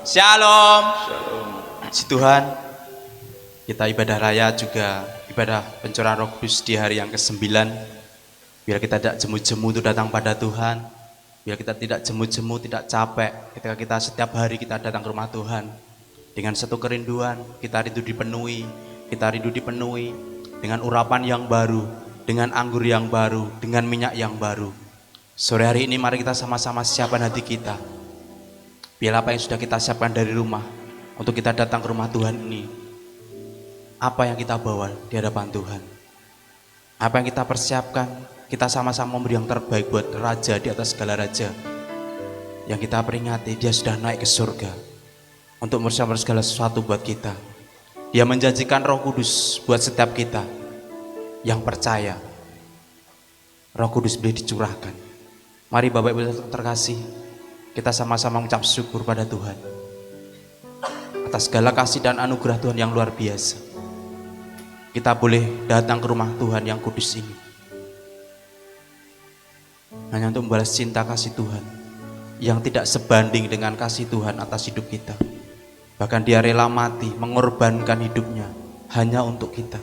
Shalom. Shalom. Puji Tuhan, kita ibadah raya juga ibadah pencurahan Roh Kudus di hari yang ke-9. Biar kita tidak jemu-jemu untuk datang pada Tuhan. Biar kita tidak jemu-jemu, tidak capek ketika kita setiap hari kita datang ke rumah Tuhan. Dengan satu kerinduan, kita rindu dipenuhi. Kita rindu dipenuhi dengan urapan yang baru, dengan anggur yang baru, dengan minyak yang baru. Sore hari ini mari kita sama-sama siapkan hati kita. Biar apa yang sudah kita siapkan dari rumah untuk kita datang ke rumah Tuhan ini, apa yang kita bawa di hadapan Tuhan, apa yang kita persiapkan, kita sama-sama memberi yang terbaik buat Raja di atas segala Raja. Yang kita peringati, dia sudah naik ke surga untuk bersama segala sesuatu buat kita. Dia menjanjikan Roh Kudus buat setiap kita yang percaya. Roh Kudus boleh dicurahkan. Mari Bapak Ibu terkasih, kita sama-sama mengucap syukur pada Tuhan atas segala kasih dan anugerah Tuhan yang luar biasa. Kita boleh datang ke rumah Tuhan yang kudus ini hanya untuk membalas cinta kasih Tuhan yang tidak sebanding dengan kasih Tuhan atas hidup kita. Bahkan dia rela mati, mengorbankan hidupnya hanya untuk kita.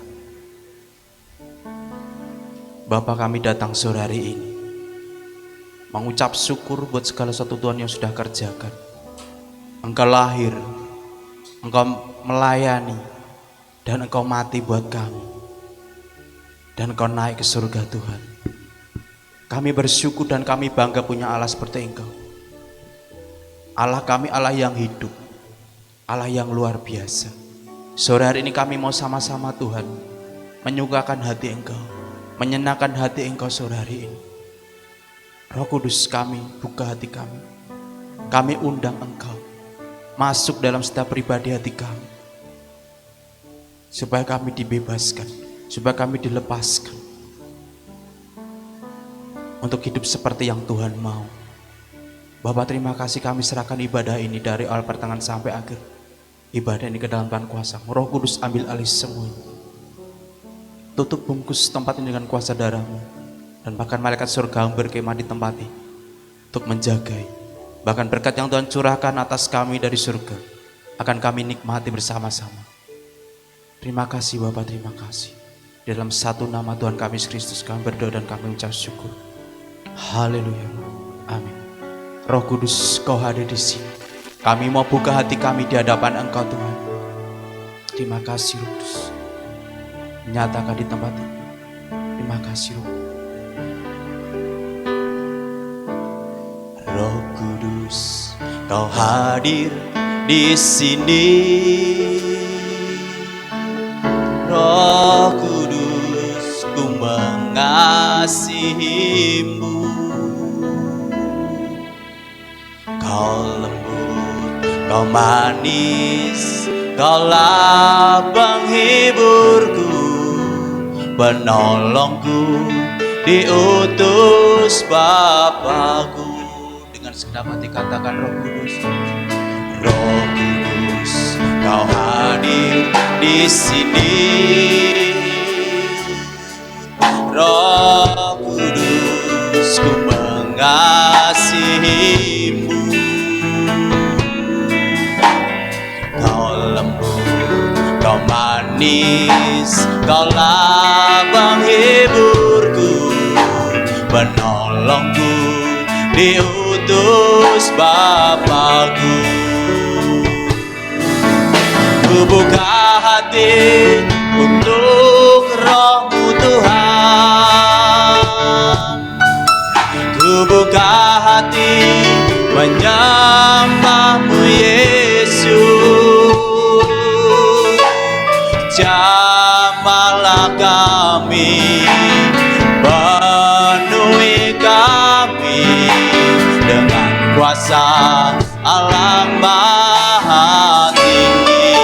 Bapa, kami datang sore hari ini mengucap syukur buat segala sesuatu Tuhan yang sudah kerjakan. Engkau lahir, Engkau melayani, dan Engkau mati buat kami. Dan Engkau naik ke surga Tuhan. Kami bersyukur dan kami bangga punya Allah seperti Engkau. Allah kami Allah yang hidup, Allah yang luar biasa. Sore hari ini kami mau sama-sama Tuhan menyukakan hati Engkau, menyenangkan hati Engkau sore hari ini. Roh Kudus, kami buka hati kami. Kami undang Engkau masuk dalam setiap pribadi hati kami, supaya kami dibebaskan, supaya kami dilepaskan untuk hidup seperti yang Tuhan mau. Bapak, terima kasih, kami serahkan ibadah ini dari awal pertengahan sampai akhir. Ibadah ini ke dalam Tuhan kuasa. Roh Kudus, ambil alih semuanya. Tutup bungkus tempat ini dengan kuasa darah-Mu. Dan bahkan malaikat surga berkemah di tempat ini untuk menjagai. Bahkan berkat yang Tuhan curahkan atas kami dari surga akan kami nikmati bersama-sama. Terima kasih Bapak, terima kasih. Dalam satu nama Tuhan kami Yesus Kristus kami berdoa dan kami mengucap syukur. Haleluya. Amin. Roh Kudus, Kau hadir di sini. Kami mau buka hati kami di hadapan Engkau Tuhan. Terima kasih Roh Kudus. Nyatakan di tempat ini. Terima kasih Roh. Roh Kudus, Kau hadir di sini. Roh Kudus, ku mengasihi-Mu. Kau lembut, Kau manis, Kaulah penghiburku, penolongku, diutus Bapakku. Dengan segenap hati katakan Roh Kudus. Roh Kudus, Kau hadir di sini. Roh Kudus, ku mengasihi-Mu. Kau lembut, Kau manis, Kaulah penghiburku, penolongku, diutus Bapakku. Ku buka hati untuk Roh-Mu Tuhan. Ku buka hati menyembah-Mu Yesus. Jamahlah kami, penuhi kami dengan kuasa Allah Maha Tinggi.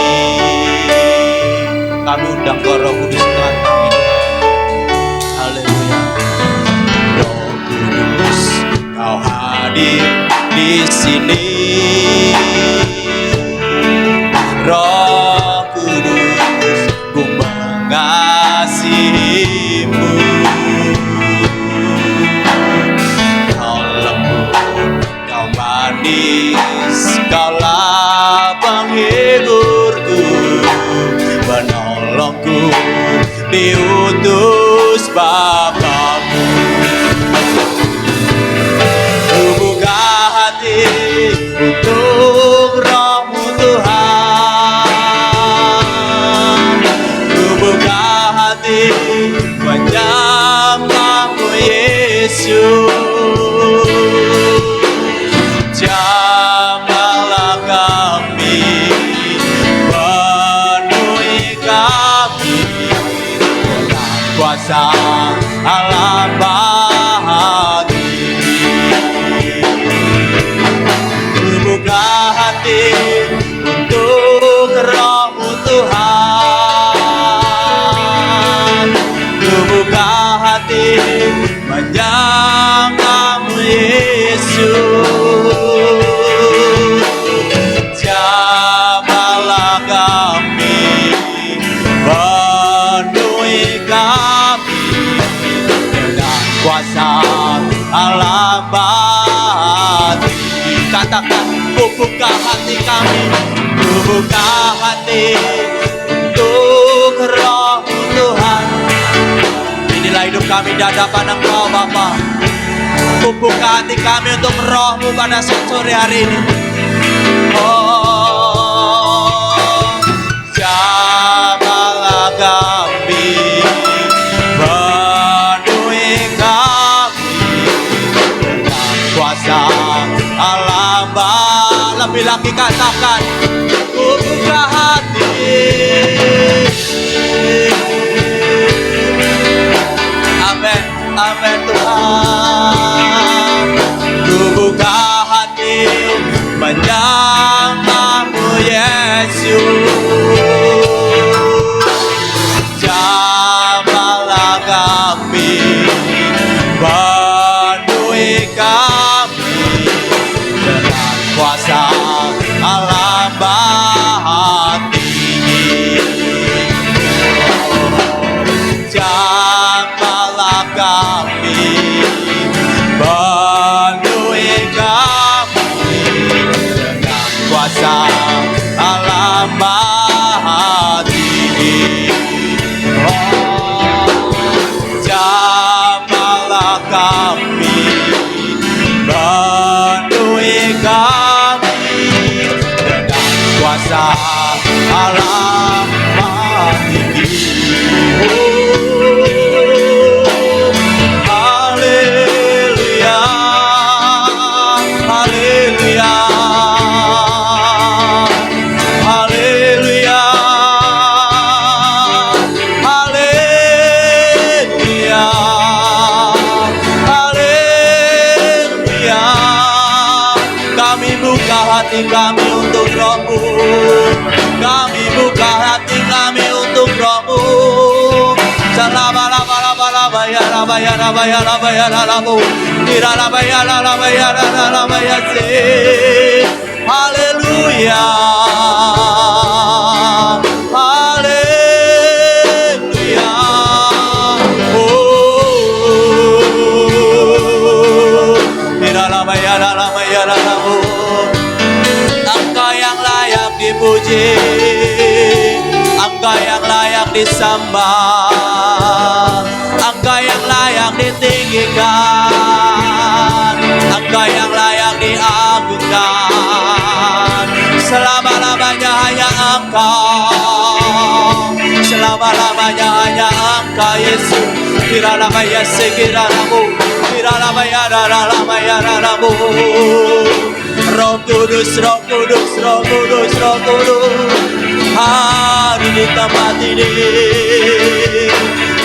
Kami undang Kau Roh Kudus Tuhan kami. Haleluya. Roh Kudus, Kau hadir di sini. Roh Kudus, ku mengasihi-Mu. Kau lembut, Kau manis, Kaulah diutus Bapakmu. Ku buka hati untuk Roh-Mu Tuhan. Ku buka hati menyembah-Mu Yesus. Jamahlah kami, penuhi kami dengan kuasa Allah bahagia. Ku buka hati untuk Roh-Mu Tuhan. Ku buka hati menyembah-Mu Yesus. Jamahlah kami, penuhi kami dengan kuasa Allah bahagia. Katakan, ku buka hati kami, ku buka hati untuk Roh-Mu Tuhan. Inilah hidup kami di hadapan Engkau Bapa. Ku buka hati kami untuk Roh-Mu pada sore hari ini. Oh, jamahlah kami, penuhi kami dengan kuasa Allah. Lebih lagi katakan, ku buka hati. Amin, amin Tuhan. Ku buka hati menyembah-Mu Yesus. Jamahlah kami, penuhi kami dengan kuasa Allah bahagia. Jamahlah kami, penuhi kami dengan kuasa Allah bahagia. Oh, jamahlah kami, penuhi kami dengan kuasa Allah bahagia. Haleluya, haleluya, haleluya, haleluya, haleluya. Kami buka hati kami untuk Roh-Mu. Kami buka hati kami untuk Roh-Mu. Haleluya, haleluya. Engkau yang layak dipuji, Engkau yang layak disembah, Engkau yang layak ditinggikan, Engkau yang layak diagungkan. Selama-lamanya hanya Engkau, selama-lamanya hanya Engkau Yesus. Kira-lamaya sekira-lamu, kira-lamaya rara-lamaya raramu. Roh Kudus, Roh Kudus, Roh Kudus, Roh Kudus, hari di tempat ini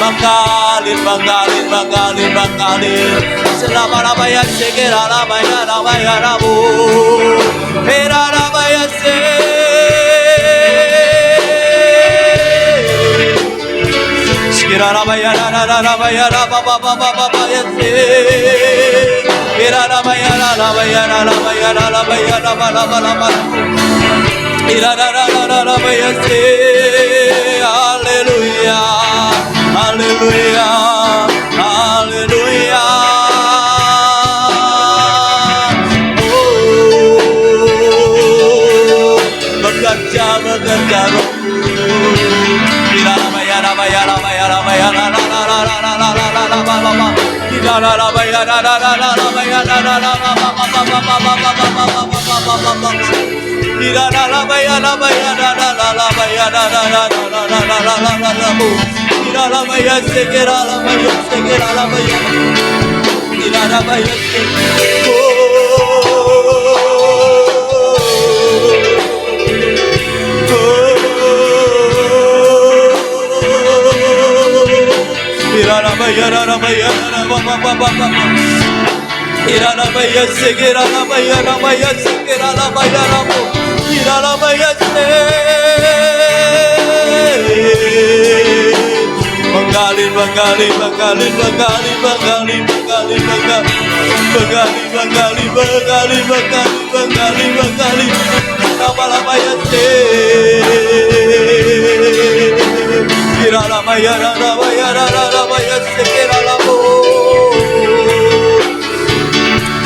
mengalir, mengalir, mengalir, mengalir. Selama-lamanya sekira-lamaya lamaya ramu, kira-lamaya sekira-lamaya rara-lamaya rara-baba-baba-baba-ya haleluya, haleluya, haleluya. Bekerja, bekerja Roh.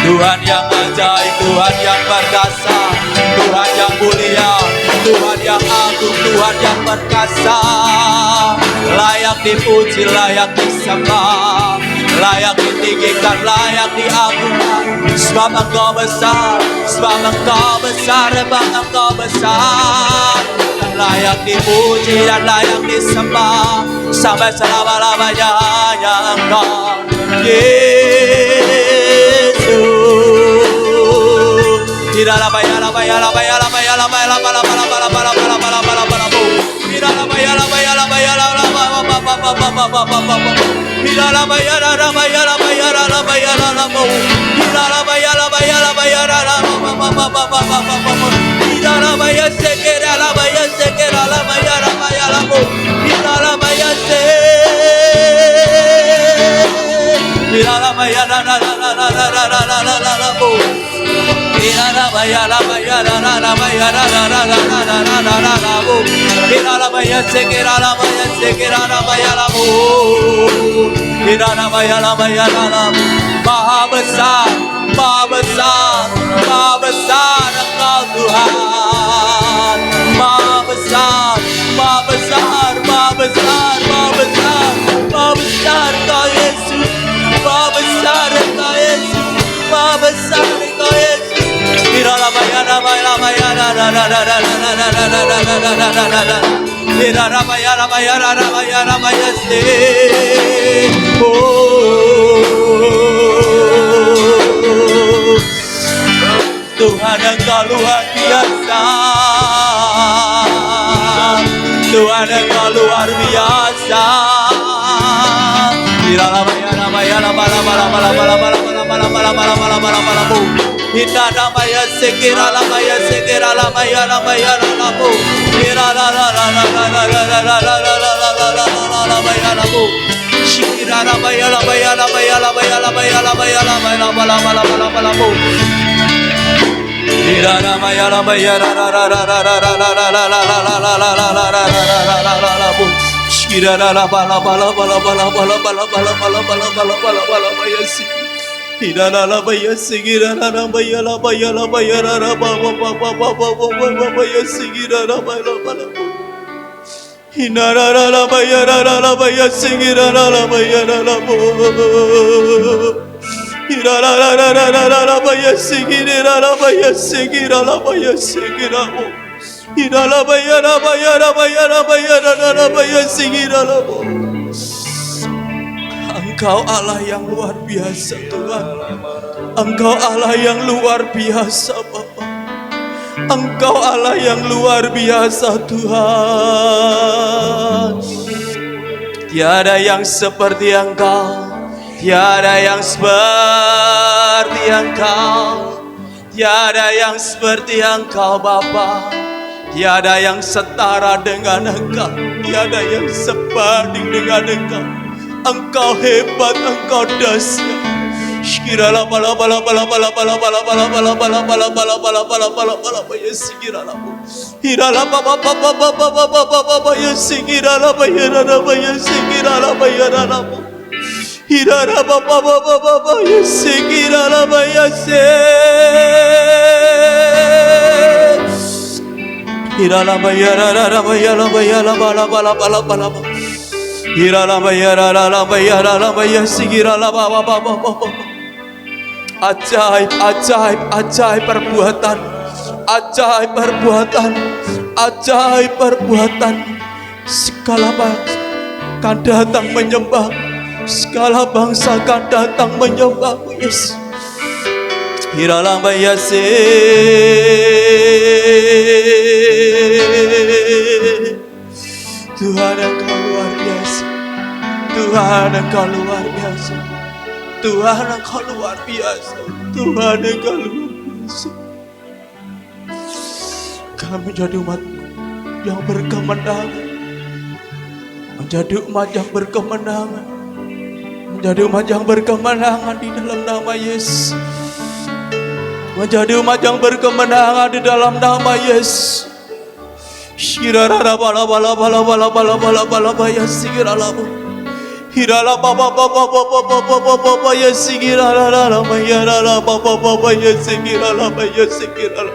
Tuhan yang ajaib, Tuhan yang perkasa, Tuhan yang mulia, Tuhan yang agung, Tuhan yang perkasa. Layak dipuji, layak disembah, layak ditinggikan, layak diagungkan. Sebab Engkau besar, sebab Engkau besar, sebab Engkau besar. Layak dipuji dan layak disembah sampai selama-lamanya hanya Engkau, Yesus. Tidak la baya la baya la baya la baya la baya la baya la baya la baya la baya la baya la baya. Tidak la baya la baya la baya la baya. Tidak la baya la baya la baya la baya la baya. Tidak la baya la baya la baya la baya. Tidak la baya sekera la baya sekera la baya la baya la baya. Tidak la baya se. Tidak la baya la la la la la la la la la la la. Ira la baya la baya la la la baya la la la la la la la la la la bu. Ira la baya sekera la baya la bu. Ira la baya la la. Maha besar, Maha besar, Maha besar Engkau Tuhan. Maha besar, Maha besar, Maha besar, Maha besar, Maha besar Engkau Yesus. Maha besar Engkau Yesus. Maha besar Engkau Yesus. Ira la baya la baya la baya la la la la la la la la la la la. Ira la baya la baya la baya la baya se. Tuhan Engkau luar biasa, Tuhan Engkau luar biasa. Ira la baya la baya la bala bala bala bala bala bala bala bala bala bala bala bu. Ina la baya sekira la baya sekira la baya la baya la bu. Ira la la la la la la la la la la la la la la baya la bu. Shikira la baya la baya la baya la baya la baya la baya la baya la bala bala bala bala bu. Ira la baya la baya la la la la la la la la la la la la la la bu. Shikira la la bala bala bala bala bala bala bala bala bala bala bala bala baya si. Ira la la baya sigira la la baya la baya la baya la la ba ba ba ba ba ba ba ba baya sigira la baya la bala. Ina la la la baya la baya sigira la la baya la la bo. Ira la la la la la la baya sigira la baya sigira la baya sigira bo. Ira la baya la baya la baya la baya la baya sigira la bo. Engkau Allah yang luar biasa Tuhan. Engkau Allah yang luar biasa Bapa. Engkau Allah yang luar biasa Tuhan. Tiada yang seperti Engkau, tiada yang seperti Engkau, tiada yang seperti Engkau Bapa. Tiada yang setara dengan Engkau, tiada yang sebanding dengan Engkau. Engkau hebat, Engkau dahsyat. Shikira la bala bala bala bala bala bala bala bala bala bala bala bala bala bala bala baya shikira la bu. Hira la baba baba baba baba baba ya shikira la baya la baya shikira la baya la bu. Hira la baba baba baba ya shikira la baya se. Hira la baya la baya la baya la bala bala bala bala. Ajaib, ajaib, ajaib perbuatan, ajaib perbuatan, ajaib perbuatan. Segala bangsa akan datang menyembah, segala bangsa akan datang menyembah Yesus. Hiralambayase, Tuhan Engkau luar biasa, Tuhan Engkau luar biasa, Tuhan Engkau luar biasa, Tuhan Engkau luar biasa. Kami menjadi umat yang berkemenangan, menjadi umat yang berkemenangan, menjadi umat yang berkemenangan di dalam nama Yesus, menjadi umat yang berkemenangan di dalam nama Yesus. Shirara bala bala bala bala bala bala bala baya sigiralabu. Hirala baba baba baba baba baba ya sigirala la baya la baba baba ya sigirala baya sigirala.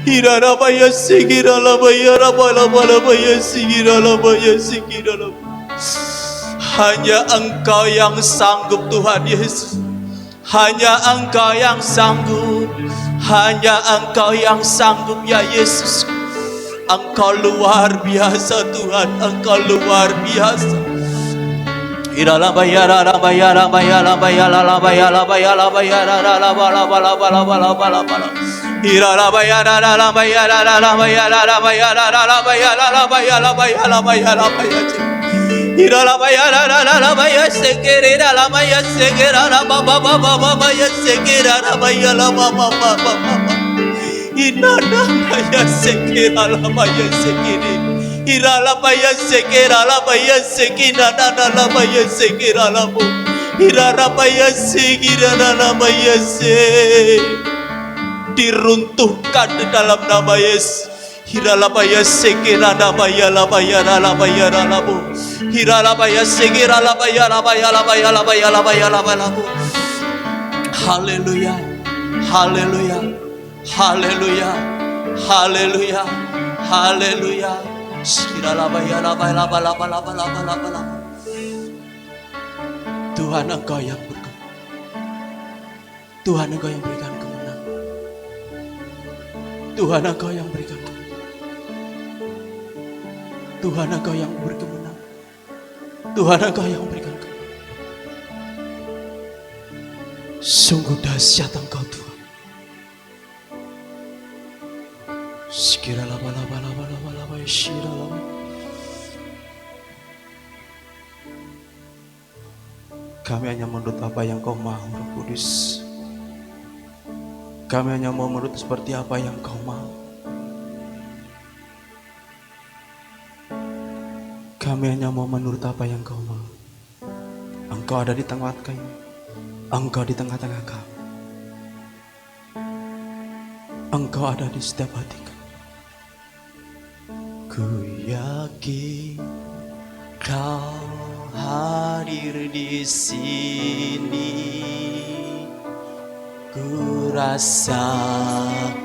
Hirara baya sigirala baya bala bala baya sigirala baya sigirala. Hanya Engkau yang sanggup Tuhan Yesus. Hanya Engkau yang sanggup. Hanya Engkau yang sanggup ya Yesus. Engkau luar biasa Tuhan, Engkau luar biasa. Irala bayara la bayara bayara bayara la bayara bayara bayara la bala bala bala bala bala bala. Irala bayara la bayara la bayara la bayara la bayara la bayara bayara bayara bayara. Irala bayara la bayara sekere la bayara sekere la baba baba baba ya sekere la bayara baba baba baba. Inana maya sekira la maya sekiri, irala maya sekira la maya sekina nana la maya sekira la bu, irara maya sekira la maya se, diruntuhkan di dalam nama Yesus. Irala maya sekira la maya la maya la maya la bu, irala maya sekira la maya la maya la maya la maya la maya la maya la bu. Haleluya, haleluya. Haleluya, haleluya, haleluya. Tuhan Engkau yang berkenan, Tuhan Engkau yang berikan kemenangan, Tuhan Engkau yang berikan kemenangan, Tuhan Engkau yang berkemenangan, Tuhan Engkau yang berikan kemenangan. Sungguh dahsyat Engkau Tuhan. Sekira laba laba laba laba laba shira laba. Kami hanya menurut apa yang Kau mau, Roh Kudus. Kami hanya mau menurut seperti apa yang Kau mau. Kami hanya mau menurut apa yang Kau mau. Engkau ada di tengah kami. Engkau di tengah-tengah kami. Engkau ada di setiap hati kami. Ku yakin Kau hadir di sini. Ku rasakan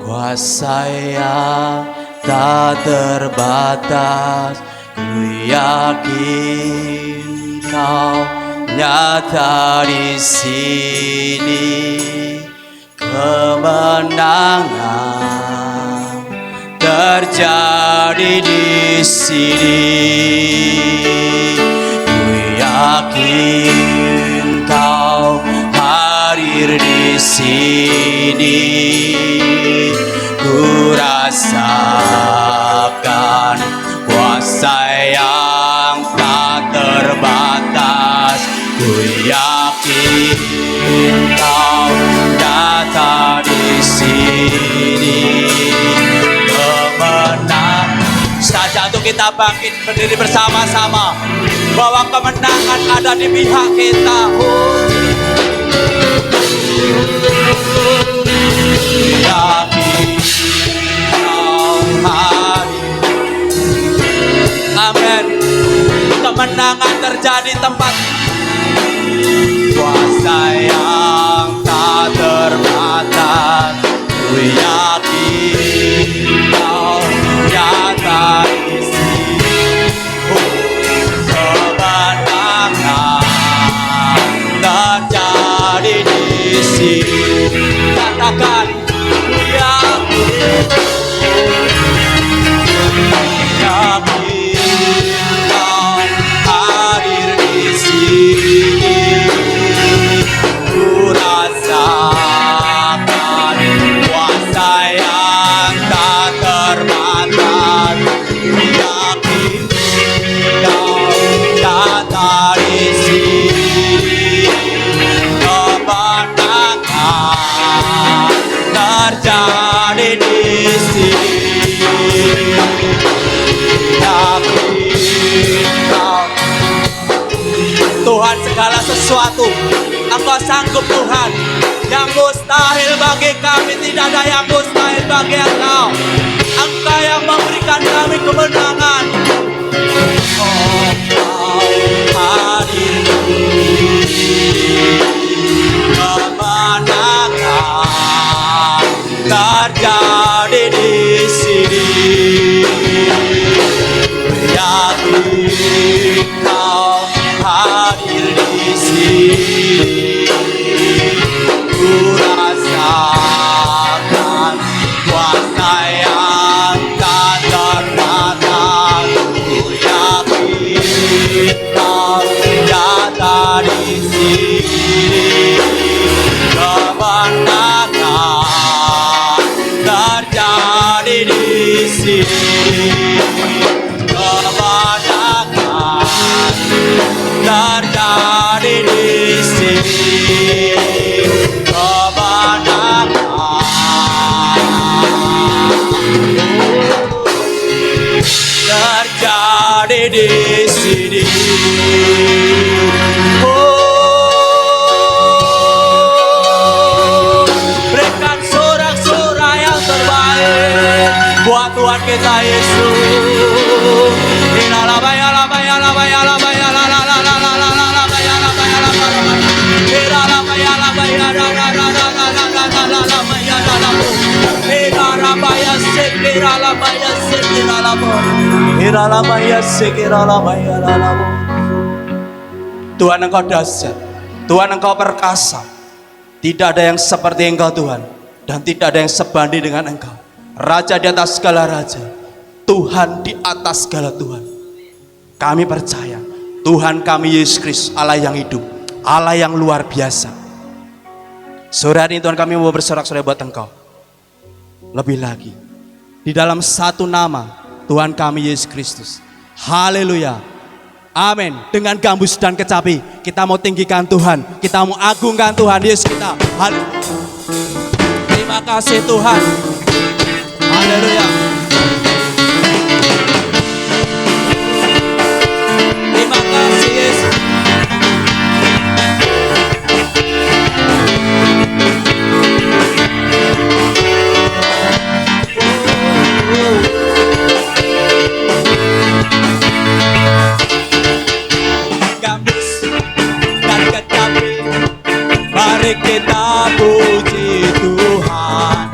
kuasa yang tak terbatas. Ku yakin Kau nyata di sini. Kemenangan terjadi di sini. Ku yakin Kau hadir di sini. Ku rasakan kuasa yang tak terbatas. Ku yakin Kau nyata di sini. Saja untuk kita bangkit berdiri bersama-sama bahwa kemenangan ada di pihak kita. Yakin Kau hadir. Amin. Kemenangan terjadi tempat. Kuasa yang tak terbatas. Ku yakin Kau nyata di sini. keselamatan. Yakin Kau nyata di sini, kemenangan terjadi di sini. Yakin Kau Tuhan, segala sesuatu Engkau sanggup Tuhan. Yang mustahil bagi kami, tidak ada yang mustahil bagi Engkau. Engkau yang memberikan kami kemenangan. Oh, Kau hadir, kemenangan terjadi di sini. Yakin Kau hadir di sini, ku rasakan kuasa yang tak terbatas. Ku yakin Kau nyata di sini, kemenangan terjadi di sini. Kemenangan terjadi di sini. Kemenangan terjadi di sini. Oh, berikan sorak-sorai yang terbaik buat Tuhan kita Yesus. Tuhan Engkau dahsyat, Tuhan Engkau perkasa. Tidak ada yang seperti Engkau Tuhan, dan tidak ada yang sebanding dengan Engkau. Raja di atas segala raja, Tuhan di atas segala Tuhan. Kami percaya Tuhan kami Yesus Kristus, Allah yang hidup, Allah yang luar biasa. Sore hari ini Tuhan kami mau bersorak-sorai buat Engkau. Lebih lagi di dalam satu nama Tuhan kami Yesus Kristus. Haleluya. Amin. Dengan gambus dan kecapi kita mau tinggikan Tuhan, kita mau agungkan Tuhan Yesus kita. Terima kasih Tuhan. Haleluya. Terima kasih Yesus. Mari kita puji Tuhan,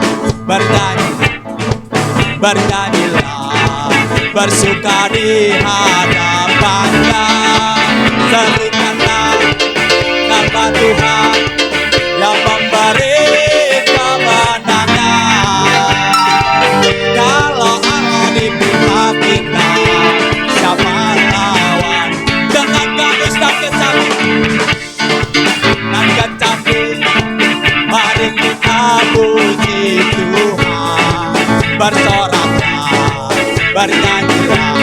bernyanyilah, bersuka di hadapannya. Serukanlah nama Tuhan yang memberi kemenangan. Kalau Allah di pihak kita, siapa lawan? Dengan gambus dan kecapi mari kita puji Tuhan, bersoraklah, bernyanyilah,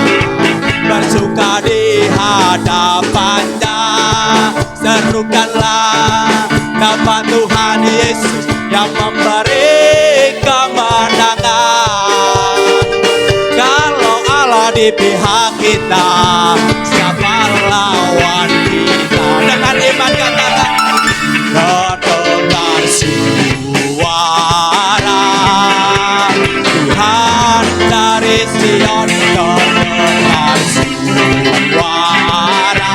bersuka di hadapannya. Serukanlah nama Tuhan Yesus yang memberi kemenangan. Kalau Allah di pihak kita, siapa lawan kita? Dengan iman katakan, terdengar suara Tuhan dari Sion, terdengar suara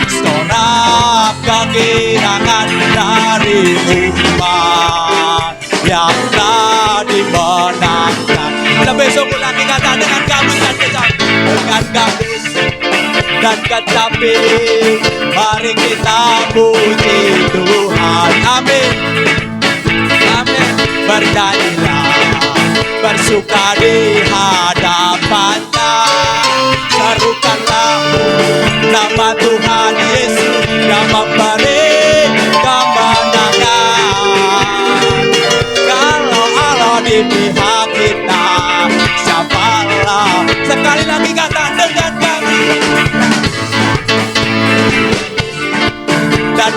sorak kegirangan dari umat yang telah dimenangkan. Kita besok lagi kata dengan gambus dan kecapi, dengan gambus dan kecapi, mari kita puji Tuhan. Amin. Amin. Bernyanyilah, bersuka di hadapannya. Serukanlah nama Tuhan Yesus yang memberi kemenangan. Kalau Allah di pihak kita,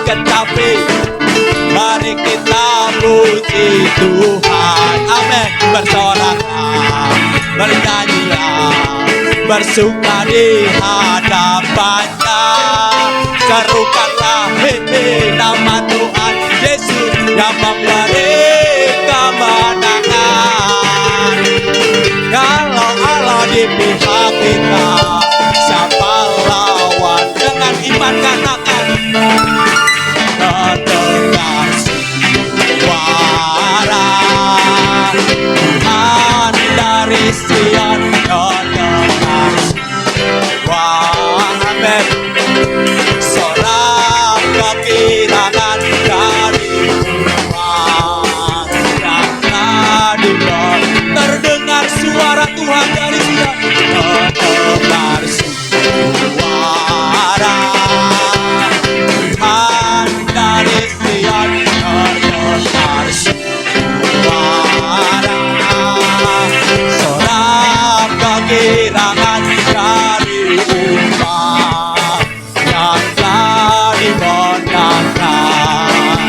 kecapi. Mari kita puji Tuhan. Amin. Bersoraklah, bernyanyilah, bersuka di hadapannya. Serukanlah nama Tuhan Yesus yang memberi kemenangan. Kalau Allah di pihak kita, siapa lawan? Dengan iman katakan, terdengar suara Tuhan dari Sion, terdengar suara. Amin. Sorak kekirangan dari umat yang tadi terdengar suara Tuhan dari Sion, terdengar suara Tuhan dari Sion, terdengar suara. Sorak kekirangan dari umat yang telah dimenangkan,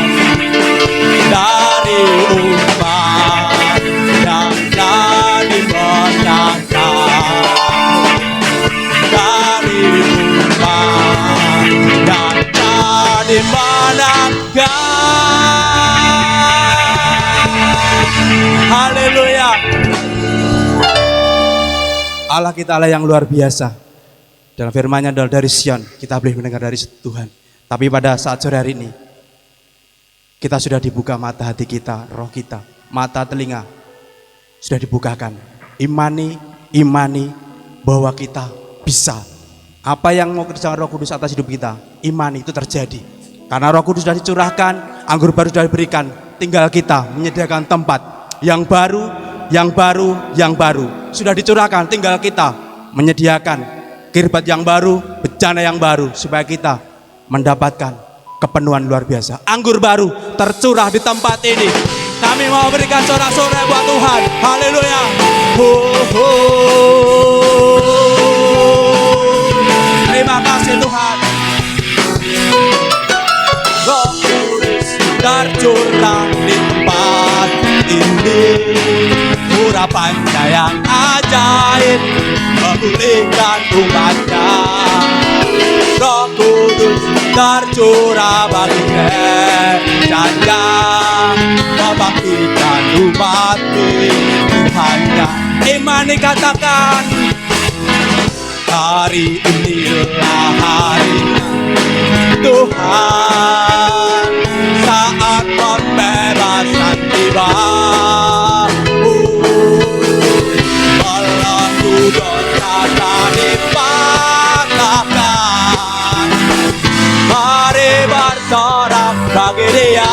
dari umat yang telah dimenangkan, dari umat yang telah dimenangkan. Haleluya. Allah kita Allah yang luar biasa. Dalam firman-Nya adalah dari Sion, kita boleh mendengar dari Tuhan. Tapi pada saat sore hari ini, kita sudah dibuka mata hati kita, roh kita, mata telinga sudah dibukakan. Imani bahwa kita bisa. Apa yang mau kerjakan Roh Kudus atas hidup kita, imani itu terjadi. Karena Roh Kudus sudah dicurahkan, anggur baru sudah diberikan, tinggal kita menyediakan tempat yang baru sudah dicurahkan, tinggal kita menyediakan kirbat yang baru, bencana yang baru, supaya kita mendapatkan kepenuhan luar biasa. Anggur baru tercurah di tempat ini. Kami mau berikan sorak-sorai buat Tuhan. Haleluya. Terima kasih Tuhan. Roh Kudus tercurah di tempat ini. Urapannya yang ajaib memulihkan umatnya. Roh Kudus tercurah bagi gereja, membangkitkan umat Tuhannya. Imani katakan, hari inilah harinya Tuhan, saat pembebasan tiba. Dosa tak dipatahkan, mari bersorak bagi Dia.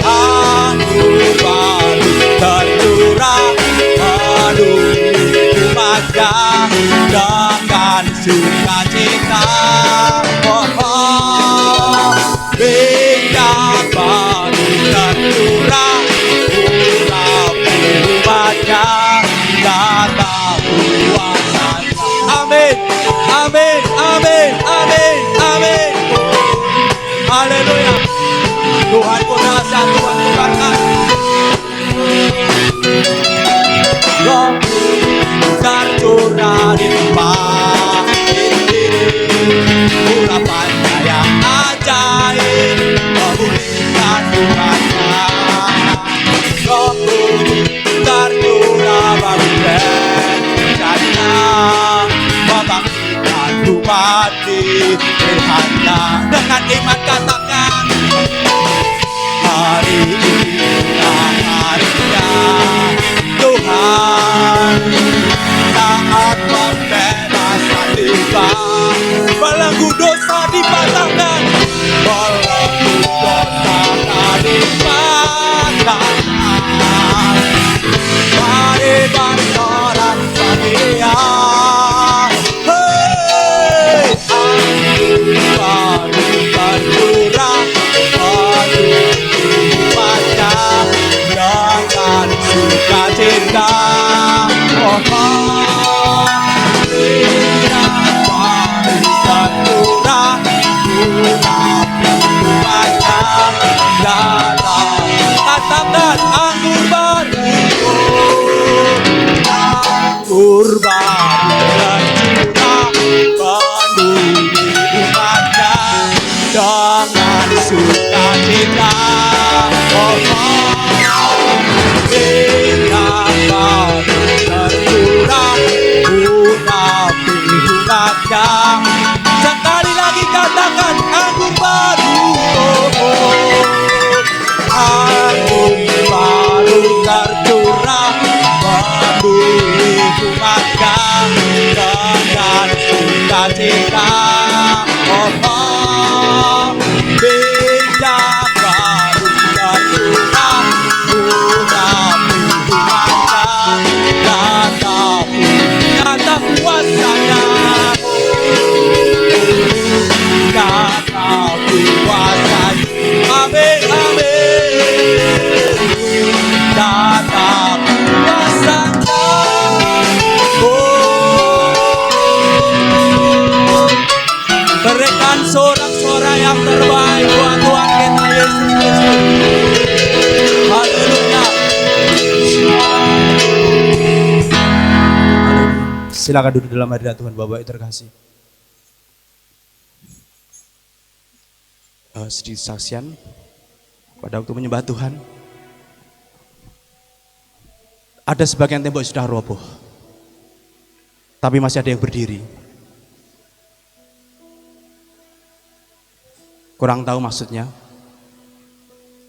Anggur baru tercurah menuju umatnya dengan sukacita. Minyak baru anggur baru tercurah penuhi umatnya dengan sukacita. Oh, minyak baru tercurah menapi umatnya. Sekali lagi katakan anggur baru. Anggur baru tercurah memenuhi umatnya dengan sukacita. Oh, minyak baru tercurah menapi umatnya. Kata kuasanya, kata kuasanya. Amin, amin. Kata kuasanya. Berikan sorak-sorai yang terbaik buat Tuhan kita Yesus Kristus. Haleluya. Silakan duduk dalam hadirat Tuhan Bapak yang terkasih. Sedikit saksian pada waktu menyembah Tuhan, ada sebagian tembok sudah roboh, tapi masih ada yang berdiri. Kurang tahu maksudnya.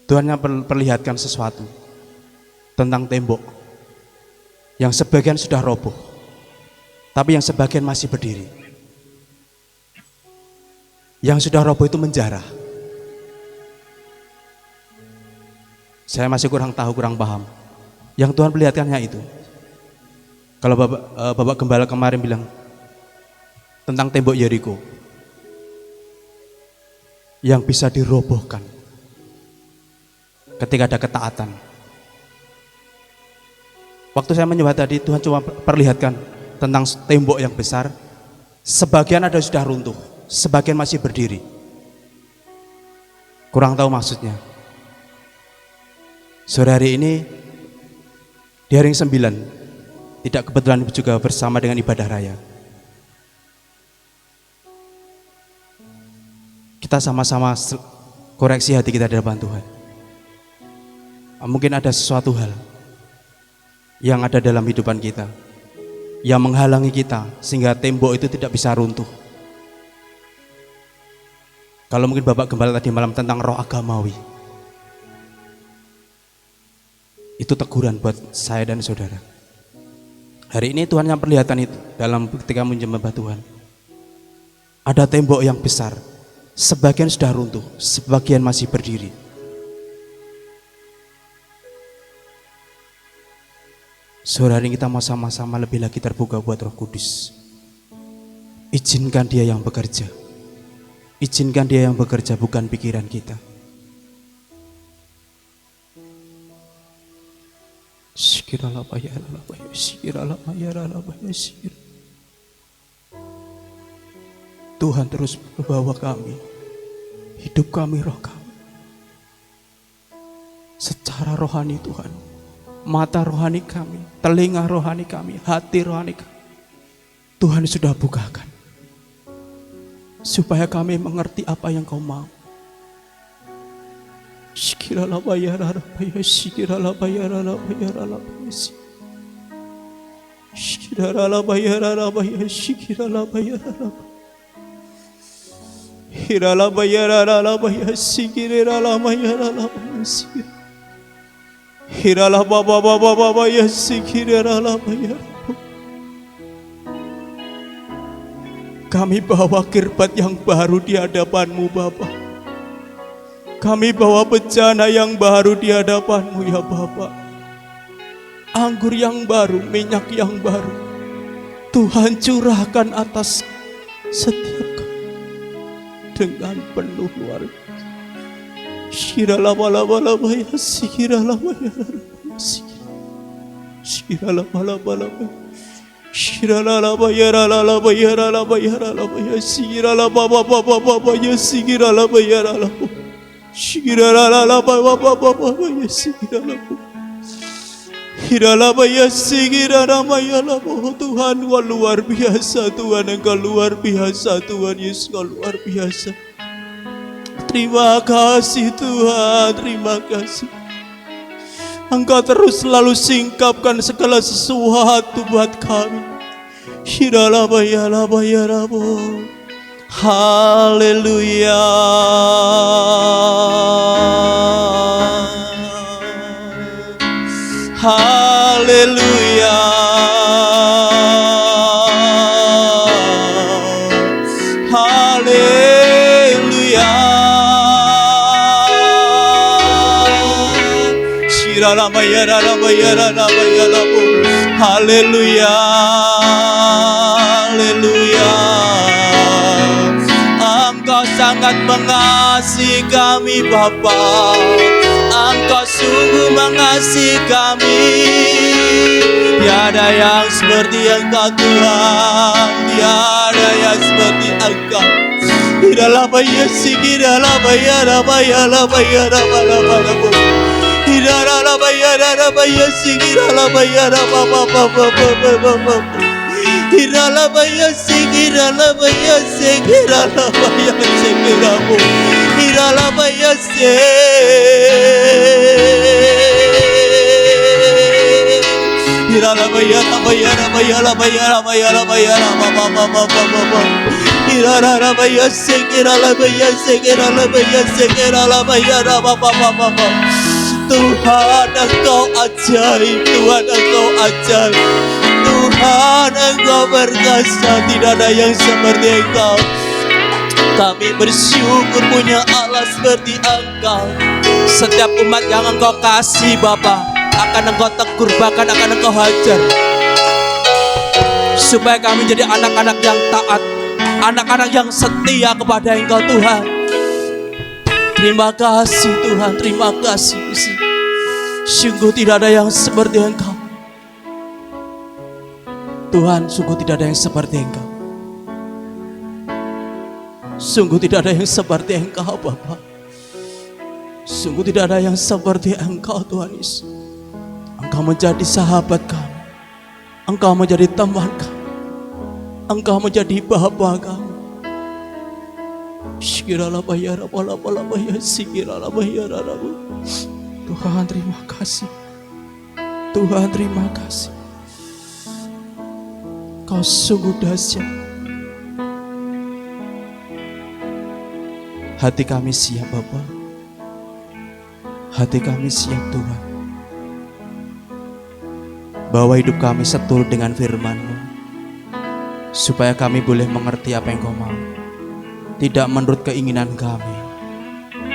Tuhan yang perlihatkan sesuatu tentang tembok yang sebagian sudah roboh, tapi yang sebagian masih berdiri. Yang sudah roboh itu menjarah. Saya masih kurang tahu, kurang paham. Yang Tuhan perlihatkannya itu. Kalau Bapak Gembala kemarin bilang tentang tembok Yeriko yang bisa dirobohkan ketika ada ketaatan. Waktu saya menyembah tadi, Tuhan cuma perlihatkan tentang tembok yang besar. Sebagian ada sudah runtuh, sebagian masih berdiri. Kurang tahu maksudnya. Sore hari ini di hari yang 9, tidak kebetulan juga bersama dengan ibadah raya. Kita sama-sama koreksi hati kita di depan Tuhan. Mungkin ada sesuatu hal yang ada dalam hidupan kita yang menghalangi kita sehingga tembok itu tidak bisa runtuh. Kalau mungkin Bapak Gembala tadi malam tentang roh agamawi, itu teguran buat saya dan saudara. Hari ini Tuhan yang perlihatkan itu dalam ketika menyembah Tuhan. Ada tembok yang besar, sebagian sudah runtuh, sebagian masih berdiri. Saudara, kita mau sama-sama lebih lagi terbuka buat Roh Kudus. Izinkan Dia yang bekerja. Izinkan Dia yang bekerja, bukan pikiran kita. Tuhan terus membawa kami, hidup kami, roh kami, secara rohani Tuhan. Mata rohani kami, telinga rohani kami, hati rohani kami, Tuhan sudah bukakan supaya kami mengerti apa yang Kau mau. Shikirala bayara bayara shikirala bayara bayara shikirala bayara bayara shikirala bayara hirala bayara bayara shikirala bayara hirala baba baba baba ya shikirala bayara. Kami bawa kirbat yang baru di hadapan-Mu Bapa. Kami bawa bencana yang baru di hadapan-Mu ya Bapa. Anggur yang baru, minyak yang baru, Tuhan curahkan atas setiap kami dengan penuh luar biasa. Shiralabalaba ya sikiralaba ya shiralabalaba shiralaba ya ralaba ya ralaba ya ralaba ya shiralaba baba baba ya sikiralaba ya ralaba shiralaba baba baba ya sikiralaba Tuhan, Engkau luar biasa. Tuhan, Engkau luar biasa. Tuhan Yesus, Engkau luar biasa. Terima kasih Tuhan, terima kasih. Engkau terus selalu singkapkan segala sesuatu buat kami. Haleluya. Haleluya. Haleluya. Haleluya. Haleluya. Engkau sangat mengasihi kami Bapa. Engkau sungguh mengasihi kami. Tiada yang seperti Engkau Tuhan. Tiada yang seperti Engkau. Iralah bayar sigiralah bayar bayar bayar bayar. Iralah bayar sigiralah bayar apa. Iralah bayar sigiralah bayar sigiralah bayar sigiramu. Iralah bayar Iralah bayar bayar bayar bayar bayar bayar apa. Iralah bayar sigiralah bayar sigiralah bayar sigiralah bayar apa. Tuhan, Engkau ajaib. Tuhan, Engkau ajaib. Tuhan, Engkau berkuasa. Tidak ada yang seperti Engkau. Kami bersyukur punya Allah seperti Engkau. Setiap umat yang Engkau kasih Bapa, akan Engkau tegur, bahkan akan Engkau hajar, supaya kami jadi anak-anak yang taat, anak-anak yang setia kepada Engkau Tuhan. Terima kasih Tuhan, terima kasih. Sungguh tidak ada yang seperti Engkau Tuhan, sungguh tidak ada yang seperti Engkau. Sungguh tidak ada yang seperti Engkau Bapa. Sungguh tidak ada yang seperti Engkau Tuhan Yesus. Engkau menjadi sahabat kami. Engkau menjadi teman kami. Engkau menjadi Bapa kami. Shikiralah bayar apalah bayar sikiralah bayar arabu. Tuhan terima kasih. Tuhan terima kasih. Kau sungguh dahsyat. Hati kami siap Bapa. Hati kami siap Tuhan. Bawa hidup kami seturut dengan firman-Mu, supaya kami boleh mengerti apa yang Kau mau. Tidak menurut keinginan kami,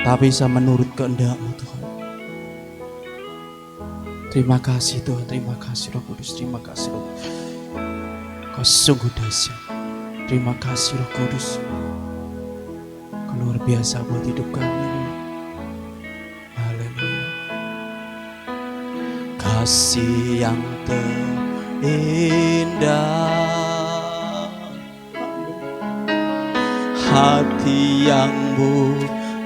tapi bisa menurut kehendak-Mu Tuhan. Terima kasih Tuhan, terima kasih Roh Kudus, terima kasih Roh Kudus. Kau sungguh dahsyat. Terima kasih Roh Kudus. Kau luar biasa buat hidup kami. Haleluya. Kasih yang terindah, hati yang mulia,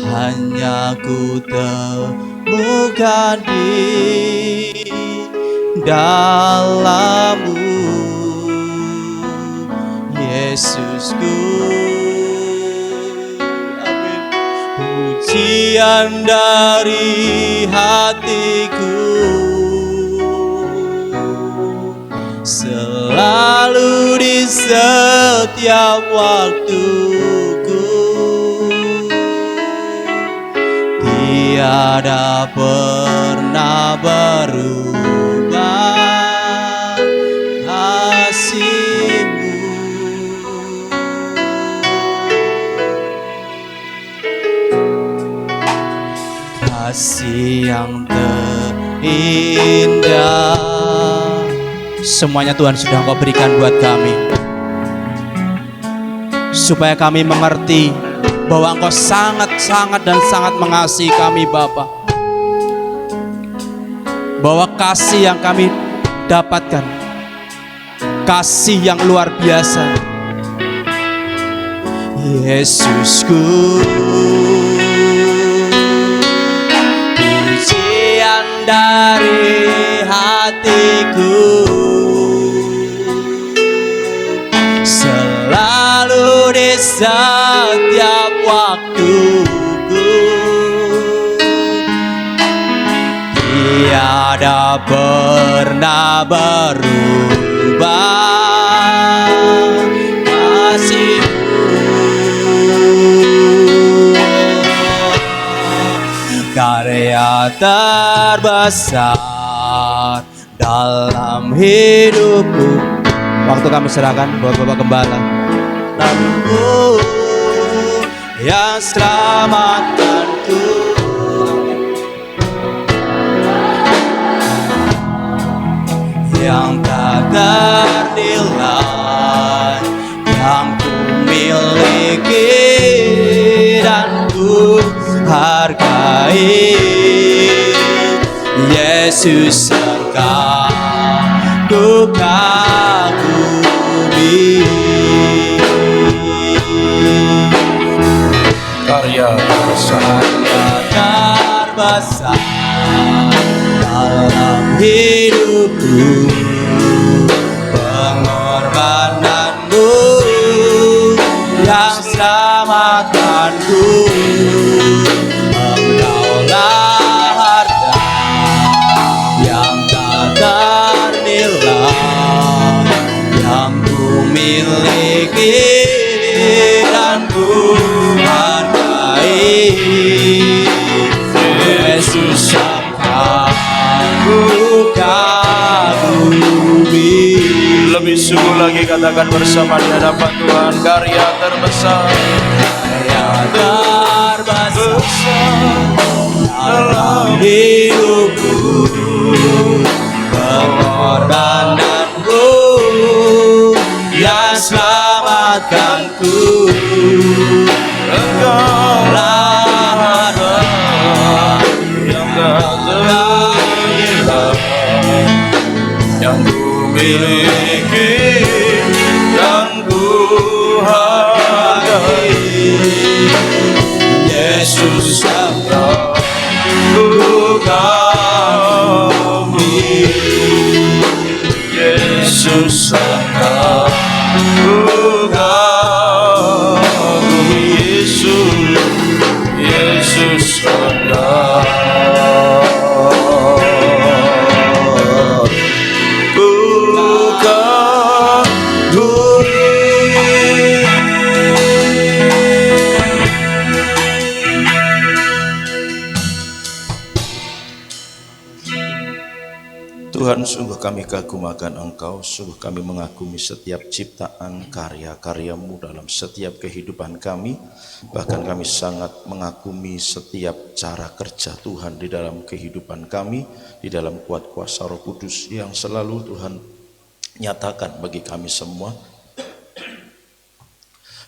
hanya ku temukan di dalam-Mu, Yesusku. Amin. Pujian dari hatiku selalu di setiap waktuku, tiada pernah berubah kasih-Mu. Kasih yang terindah, semuanya Tuhan sudah Engkau berikan buat kami, supaya kami mengerti bahwa Engkau sangat-sangat dan sangat mengasihi kami Bapa. Bahwa kasih yang kami dapatkan, kasih yang luar biasa. Yesusku, hatiku, selalu di setiap waktuku, tiada pernah berubah kasih-Mu. Karya terbesar dalam hidupku. Waktu kami serahkan buat Bapak Gembala. Namu yang selamatkanku, yang tak ternilai, yang ku miliki dan ku hargai. Yesus Engkau ku kagumi. Karya terbesar dalam hidupku, pengorbananmu yang selamatkanku. Engkaulah harta yang tak ternilai, yang ku miliki dan ku hargai. Yesus Engkau ku kagumi. lebih sungguh lagi katakan bersama di hadapan Tuhan. Karya terbesar, Karya terbesar dalam hidupku, pengorbananmu yang selamatkanku. Engkaulah harta yang tak ternilai, yang ku miliki dan ku hargai. Yesus Engkau ku kagumi. Yesus Engkau ku kagumi. Yesus Engkau ku Tuhan, sungguh kami kagumakan Engkau, sungguh kami mengagumi setiap ciptaan karya-karya-Mu dalam setiap kehidupan kami. Bahkan kami sangat mengagumi setiap cara kerja Tuhan di dalam kehidupan kami, di dalam kuat kuasa Roh Kudus yang selalu Tuhan nyatakan bagi kami semua.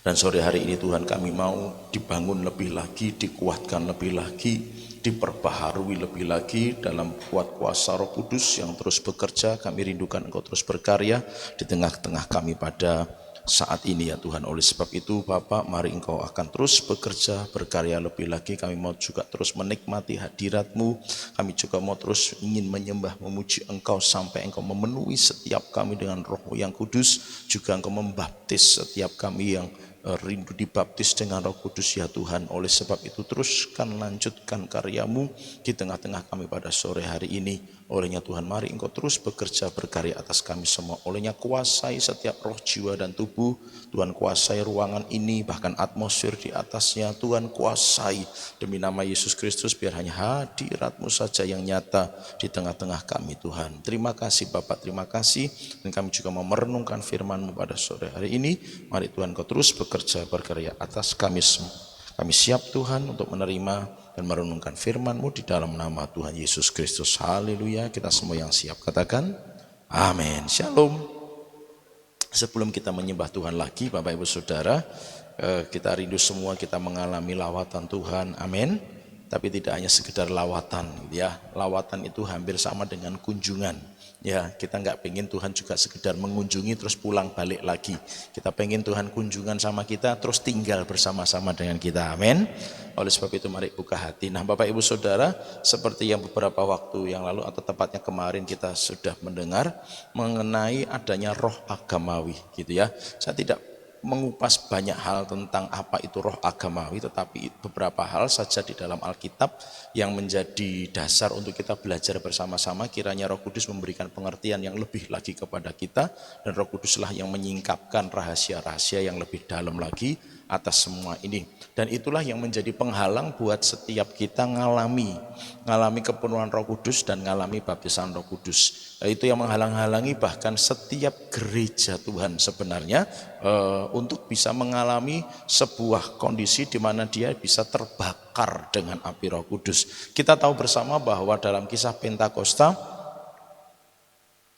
Dan sore hari ini Tuhan, kami mau dibangun lebih lagi, dikuatkan lebih lagi, diperbaharui lebih lagi dalam kuat kuasa Roh Kudus yang terus bekerja. Kami rindukan Engkau terus berkarya di tengah-tengah kami pada saat ini ya Tuhan. Oleh sebab itu Bapa, mari Engkau akan terus bekerja, berkarya lebih lagi. Kami mau juga terus menikmati hadirat-Mu. Kami juga mau terus ingin menyembah, memuji Engkau sampai Engkau memenuhi setiap kami dengan Roh-Mu yang kudus. Juga Engkau membaptis setiap kami yang rindu dibaptis dengan Roh Kudus ya Tuhan. Oleh sebab itu teruskan lanjutkan karya-Mu di tengah-tengah kami pada sore hari ini. Olehnya Tuhan, mari Engkau terus bekerja berkarya atas kami semua. Olehnya kuasai setiap roh, jiwa dan tubuh. Tuhan kuasai ruangan ini, bahkan atmosfer di atasnya. Tuhan kuasai demi nama Yesus Kristus, biar hanya hadirat-Mu saja yang nyata di tengah-tengah kami Tuhan. Terima kasih Bapak, terima kasih. Dan kami juga mau merenungkan firman-Mu pada sore hari ini. Mari Tuhan Engkau terus bekerja berkarya atas kami semua. Kami siap Tuhan untuk menerima dan merenungkan firman-Mu di dalam nama Tuhan Yesus Kristus. Haleluya. Kita semua yang siap katakan amin. Shalom. Sebelum kita menyembah Tuhan lagi, Bapak Ibu Saudara, kita rindu semua kita mengalami lawatan Tuhan. Amin. tapi tidak hanya sekedar lawatan, gitu ya. Lawatan itu hampir sama dengan kunjungan. Ya, kita nggak pengen Tuhan juga sekedar mengunjungi terus pulang balik lagi. Kita pengen Tuhan kunjungan sama kita terus tinggal bersama-sama dengan kita. Amin. Oleh sebab itu mari buka hati. Nah, Bapak Ibu Saudara, seperti yang beberapa waktu yang lalu atau tepatnya kemarin kita sudah mendengar mengenai adanya roh agamawi, gitu ya. Saya tidak mengupas banyak hal tentang apa itu roh agamawi, tetapi beberapa hal saja di dalam Alkitab yang menjadi dasar untuk kita belajar bersama-sama. Kiranya Roh Kudus memberikan pengertian yang lebih lagi kepada kita, dan Roh Kuduslah yang menyingkapkan rahasia-rahasia yang lebih dalam lagi atas semua ini. Dan itulah yang menjadi penghalang buat setiap kita ngalami kepenuhan Roh Kudus dan ngalami baptisan Roh Kudus. Itu yang menghalang-halangi bahkan setiap gereja Tuhan sebenarnya untuk bisa mengalami sebuah kondisi di mana dia bisa terbakar dengan api Roh Kudus. Kita tahu bersama bahwa dalam kisah Pentakosta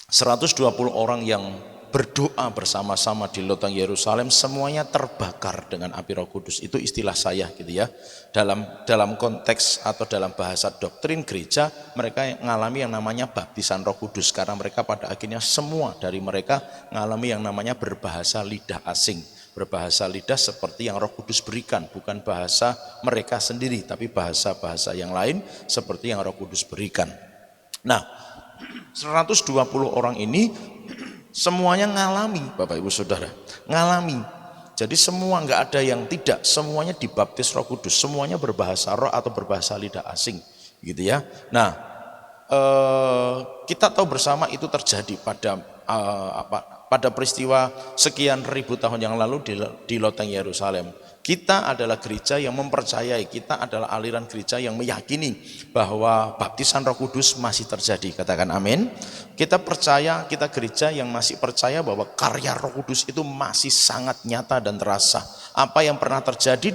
120 orang yang berdoa bersama-sama di loteng Yerusalem semuanya terbakar dengan api Roh Kudus. Itu istilah saya gitu ya. Dalam konteks atau dalam bahasa doktrin gereja, mereka mengalami yang namanya baptisan Roh Kudus karena mereka pada akhirnya semua dari mereka mengalami yang namanya berbahasa lidah asing. Berbahasa lidah seperti yang Roh Kudus berikan, bukan bahasa mereka sendiri tapi bahasa-bahasa yang lain seperti yang Roh Kudus berikan. Nah, 120 orang ini semuanya ngalami, Bapak Ibu Saudara, ngalami. Jadi semua, nggak ada yang tidak, semuanya dibaptis Roh Kudus, semuanya berbahasa roh atau berbahasa lidah asing, gitu ya. Nah, kita tahu bersama itu terjadi pada peristiwa sekian ribu tahun yang lalu di loteng Yerusalem. Kita adalah gereja yang mempercayai, kita adalah aliran gereja yang meyakini bahwa baptisan Roh Kudus masih terjadi. Katakan amin. Kita percaya, kita gereja yang masih percaya bahwa karya Roh Kudus itu masih sangat nyata dan terasa. Apa yang pernah terjadi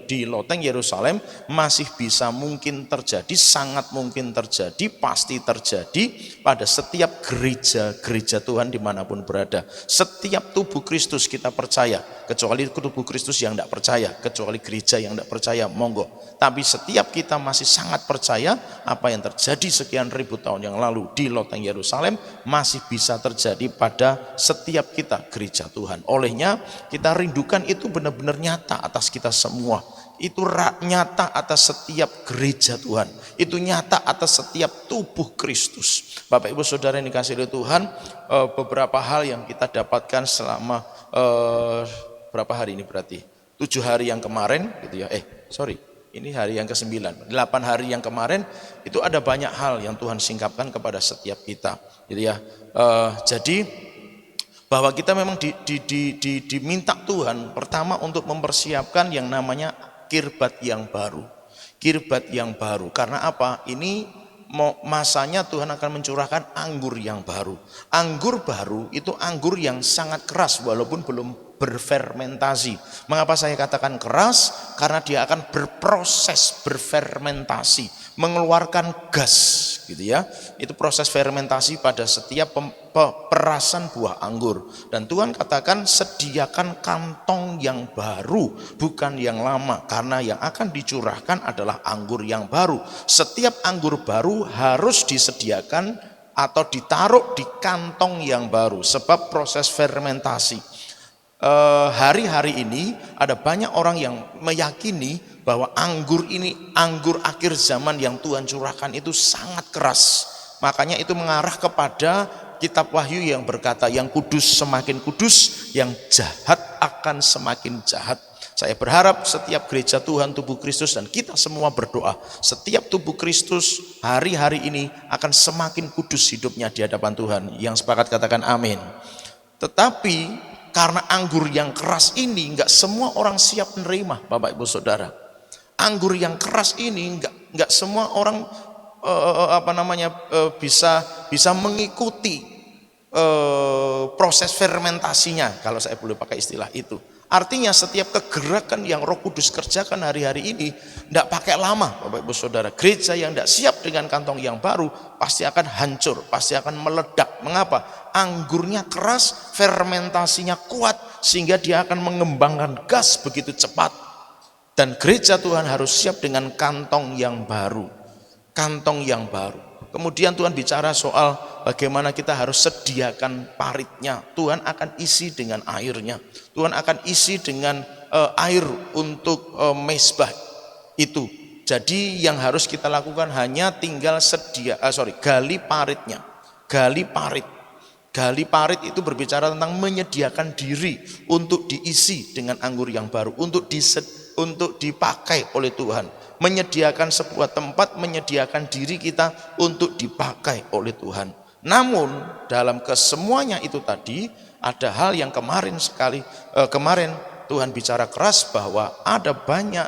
di loteng Yerusalem masih bisa mungkin terjadi, sangat mungkin terjadi, pasti terjadi pada setiap gereja Tuhan dimanapun berada. Setiap tubuh Kristus kita percaya, kecuali tubuh Kristus yang tidak percaya, kecuali gereja yang tidak percaya, monggo. Tapi setiap kita masih sangat percaya apa yang terjadi sekian ribu tahun yang lalu di loteng Yerusalem masih bisa terjadi pada setiap kita gereja Tuhan. Olehnya kita rindukan itu benar-benar nyata atas kita semua. Itu nyata atas setiap gereja Tuhan. Itu nyata atas setiap tubuh Kristus. Bapak Ibu Saudara yang dikasihi oleh Tuhan, beberapa hal yang kita dapatkan selama berapa hari ini berarti? 7 hari yang kemarin gitu ya. Ini hari yang ke-9. 8 hari yang kemarin itu ada banyak hal yang Tuhan singkapkan kepada setiap kita gitu ya. Jadi bahwa kita memang diminta Tuhan pertama untuk mempersiapkan yang namanya kirbat yang baru. Kirbat yang baru. Karena apa? Ini masanya Tuhan akan mencurahkan anggur yang baru. Anggur baru itu anggur yang sangat keras walaupun belum berfermentasi. Mengapa saya katakan keras? Karena dia akan berproses berfermentasi, mengeluarkan gas gitu ya. Itu proses fermentasi pada setiap perasan buah anggur. Dan Tuhan katakan sediakan kantong yang baru, bukan yang lama, karena yang akan dicurahkan adalah anggur yang baru. Setiap anggur baru harus disediakan atau ditaruh di kantong yang baru sebab proses fermentasi. Hari-hari ini ada banyak orang yang meyakini bahwa anggur ini, anggur akhir zaman yang Tuhan curahkan itu sangat keras. Makanya itu mengarah kepada kitab Wahyu yang berkata, yang kudus semakin kudus, yang jahat akan semakin jahat. Saya berharap setiap gereja Tuhan, tubuh Kristus, dan kita semua berdoa, setiap tubuh Kristus hari-hari ini akan semakin kudus hidupnya di hadapan Tuhan. Yang sepakat katakan amin. Tetapi karena anggur yang keras ini enggak semua orang siap menerima, Bapak Ibu Saudara. Anggur yang keras ini enggak semua orang bisa mengikuti proses fermentasinya, kalau saya boleh pakai istilah itu. Artinya setiap kegerakan yang Roh Kudus kerjakan hari-hari ini tidak pakai lama, Bapak Ibu Saudara. Gereja yang tidak siap dengan kantong yang baru pasti akan hancur, pasti akan meledak. Mengapa? Anggurnya keras, fermentasinya kuat, sehingga dia akan mengembangkan gas begitu cepat. Dan gereja Tuhan harus siap dengan kantong yang baru. Kantong yang baru. Kemudian Tuhan bicara soal bagaimana kita harus sediakan paritnya. Tuhan akan isi dengan airnya. Tuhan akan isi dengan air untuk mezbah itu. Jadi yang harus kita lakukan hanya tinggal gali paritnya. Gali parit. Gali parit itu berbicara tentang menyediakan diri untuk diisi dengan anggur yang baru, untuk dipakai oleh Tuhan, menyediakan sebuah tempat, menyediakan diri kita untuk dipakai oleh Tuhan. Namun dalam kesemuanya itu tadi ada hal yang kemarin Tuhan bicara keras bahwa ada banyak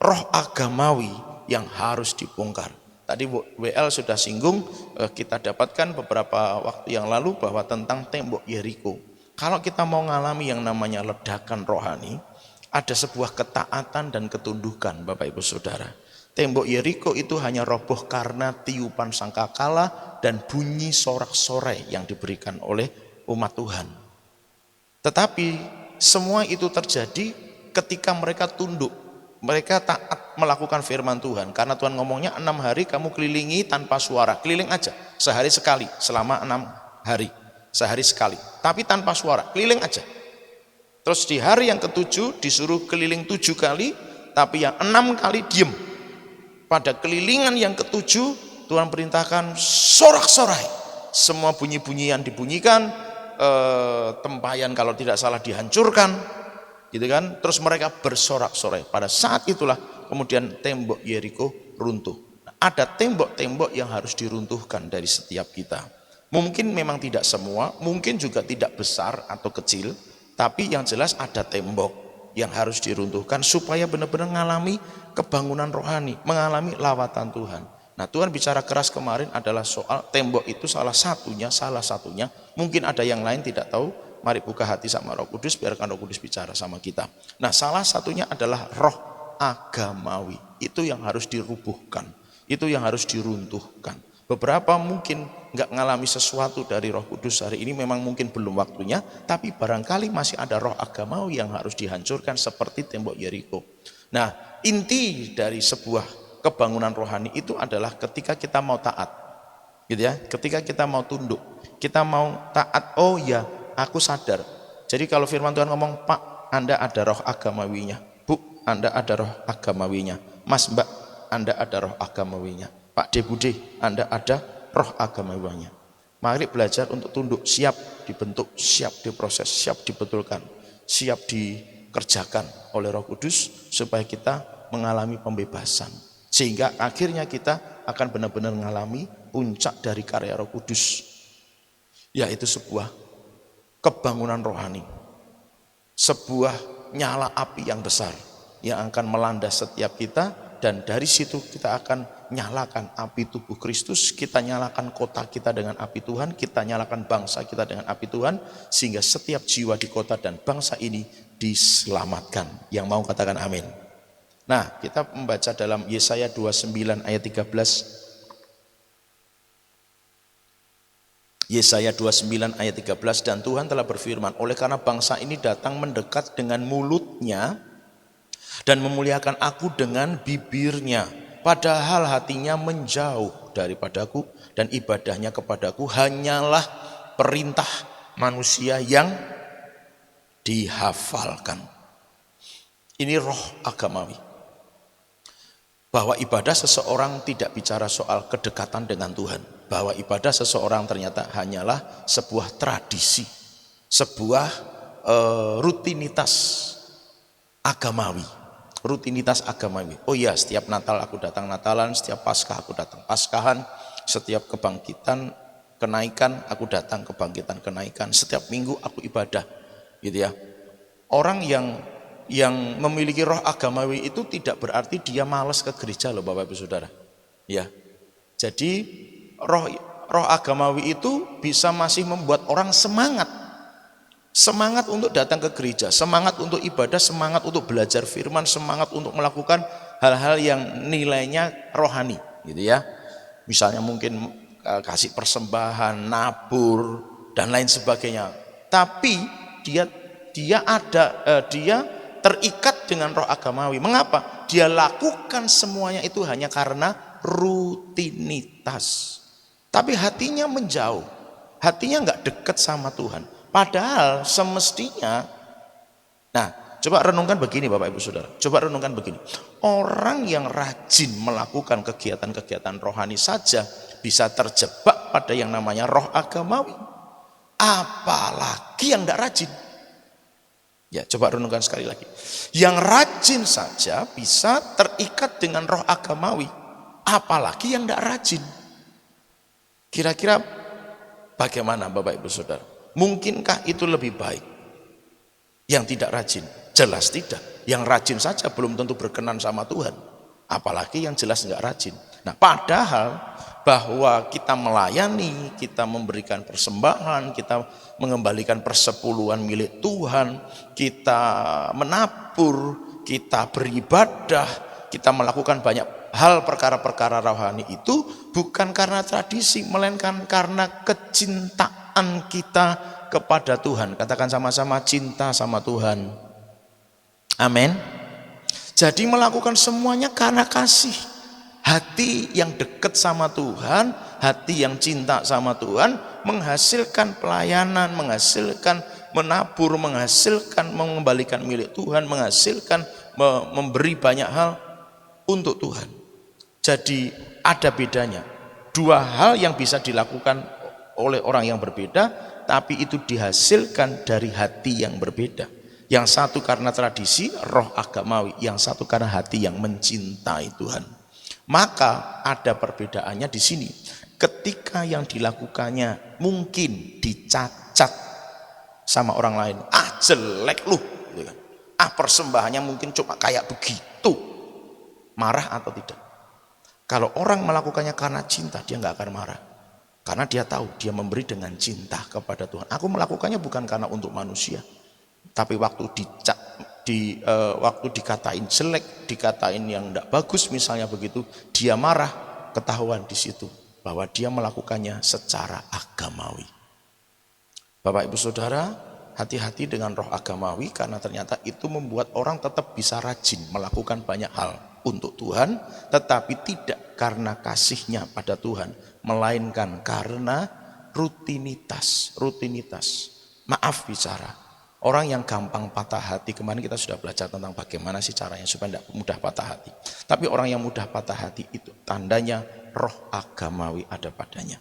roh agamawi yang harus dibongkar. Tadi WL sudah singgung, kita dapatkan beberapa waktu yang lalu bahwa tentang tembok Yeriko. Kalau kita mau mengalami yang namanya ledakan rohani, ada sebuah ketaatan dan ketundukan, Bapak Ibu Saudara. Tembok Yeriko itu hanya roboh karena tiupan sangkakala dan bunyi sorak-sorai yang diberikan oleh umat Tuhan. Tetapi semua itu terjadi ketika mereka tunduk. Mereka taat melakukan firman Tuhan. Karena Tuhan ngomongnya 6 hari kamu kelilingi tanpa suara. Keliling aja, sehari sekali, selama 6 hari. Sehari sekali, tapi tanpa suara, keliling aja. Terus di hari yang ke-7 disuruh keliling 7 kali, tapi yang 6 kali diem. Pada kelilingan yang ke-7 Tuhan perintahkan sorak-sorai. Semua bunyi-bunyi yang dibunyikan, tempayan kalau tidak salah dihancurkan. Gitu kan? Terus mereka bersorak-sorai. Pada saat itulah kemudian tembok Yeriko runtuh. Ada tembok-tembok yang harus diruntuhkan dari setiap kita. Mungkin memang tidak semua, mungkin juga tidak besar atau kecil, tapi yang jelas ada tembok yang harus diruntuhkan supaya benar-benar mengalami kebangunan rohani, mengalami lawatan Tuhan. Nah, Tuhan bicara keras kemarin adalah soal tembok itu salah satunya, mungkin ada yang lain tidak tahu. Mari buka hati sama Roh Kudus, biarkan Roh Kudus bicara sama kita. Nah, salah satunya adalah roh agamawi. Itu yang harus dirubuhkan, itu yang harus diruntuhkan. Beberapa mungkin nggak ngalami sesuatu dari Roh Kudus hari ini, memang mungkin belum waktunya, tapi barangkali masih ada roh agamawi yang harus dihancurkan seperti tembok Yeriko. Nah, inti dari sebuah kebangunan rohani itu adalah ketika kita mau taat, gitu ya. Ketika kita mau tunduk, kita mau taat. Oh ya, aku sadar. Jadi kalau firman Tuhan ngomong, Pak, Anda ada roh agamawinya. Bu, Anda ada roh agamawinya. Mas, Mbak, Anda ada roh agamawinya. Pak De Bude, Anda ada roh agamawinya. Mari belajar untuk tunduk, siap dibentuk, siap diproses, siap dibetulkan, siap dikerjakan oleh Roh Kudus supaya kita mengalami pembebasan. Sehingga akhirnya kita akan benar-benar mengalami puncak dari karya Roh Kudus, yaitu sebuah kebangunan rohani, sebuah nyala api yang besar yang akan melanda setiap kita, dan dari situ kita akan nyalakan api tubuh Kristus, kita nyalakan kota kita dengan api Tuhan, kita nyalakan bangsa kita dengan api Tuhan, sehingga setiap jiwa di kota dan bangsa ini diselamatkan. Yang mau katakan amin. Nah, kita membaca dalam Yesaya 29 ayat 13. Yesaya 29 ayat 13, dan Tuhan telah berfirman, oleh karena bangsa ini datang mendekat dengan mulutnya dan memuliakan aku dengan bibirnya, padahal hatinya menjauh daripadaku dan ibadahnya kepadaku hanyalah perintah manusia yang dihafalkan. Ini roh agamawi, bahwa ibadah seseorang tidak bicara soal kedekatan dengan Tuhan, bahwa ibadah seseorang ternyata hanyalah sebuah tradisi, sebuah rutinitas agamawi. Rutinitas agamawi. Oh ya, setiap Natal aku datang Natalan, setiap Paskah aku datang Paskahan, setiap kebangkitan kenaikan aku datang kebangkitan kenaikan, setiap minggu aku ibadah, gitu ya. Orang yang memiliki roh agamawi itu tidak berarti dia malas ke gereja loh Bapak Ibu Saudara. Ya. Jadi roh agamawi itu bisa masih membuat orang semangat untuk datang ke gereja, semangat untuk ibadah, semangat untuk belajar firman, semangat untuk melakukan hal-hal yang nilainya rohani, gitu ya. Misalnya mungkin kasih persembahan, nabur dan lain sebagainya. Tapi dia terikat dengan roh agamawi. Mengapa? Dia lakukan semuanya itu hanya karena rutinitas. Tapi hatinya menjauh, hatinya nggak dekat sama Tuhan. Padahal semestinya, nah coba renungkan begini Bapak Ibu Saudara, coba renungkan begini. Orang yang rajin melakukan kegiatan-kegiatan rohani saja bisa terjebak pada yang namanya roh agamawi. Apalagi yang tidak rajin. Ya, coba renungkan sekali lagi. Yang rajin saja bisa terikat dengan roh agamawi. Apalagi yang tidak rajin. Kira-kira bagaimana Bapak Ibu Saudara? Mungkinkah itu lebih baik? Yang tidak rajin? Jelas tidak. Yang rajin saja belum tentu berkenan sama Tuhan. Apalagi yang jelas nggak rajin. Nah, padahal bahwa kita melayani, kita memberikan persembahan, kita mengembalikan persepuluhan milik Tuhan, kita menabur, kita beribadah, kita melakukan banyak hal perkara-perkara rohani itu bukan karena tradisi, melainkan karena kecintaan kita kepada Tuhan. Katakan sama-sama, cinta sama Tuhan. Amin. Jadi melakukan semuanya karena kasih. Hati yang dekat sama Tuhan, hati yang cinta sama Tuhan menghasilkan pelayanan, menghasilkan menabur, menghasilkan mengembalikan milik Tuhan, menghasilkan memberi banyak hal untuk Tuhan. Jadi ada bedanya. Dua hal yang bisa dilakukan oleh orang yang berbeda, tapi itu dihasilkan dari hati yang berbeda. Yang satu karena tradisi, roh agamawi, yang satu karena hati yang mencintai Tuhan. Maka ada perbedaannya di sini. Ketika yang dilakukannya mungkin dicacat sama orang lain, jelek lu, gitu kan. Persembahannya mungkin cuma kayak begitu, marah atau tidak? Kalau orang melakukannya karena cinta, dia nggak akan marah, karena dia tahu dia memberi dengan cinta kepada Tuhan. Aku melakukannya bukan karena untuk manusia, tapi waktu waktu dikatain jelek, dikatain yang tidak bagus misalnya begitu, dia marah, ketahuan di situ bahwa dia melakukannya secara agamawi. Bapak Ibu Saudara, hati-hati dengan roh agamawi, karena ternyata itu membuat orang tetap bisa rajin melakukan banyak hal untuk Tuhan, tetapi tidak karena kasihnya pada Tuhan, melainkan karena rutinitas. Maaf bicara, orang yang gampang patah hati, kemarin kita sudah belajar tentang bagaimana sih caranya supaya tidak mudah patah hati. Tapi orang yang mudah patah hati itu tandanya roh agamawi ada padanya.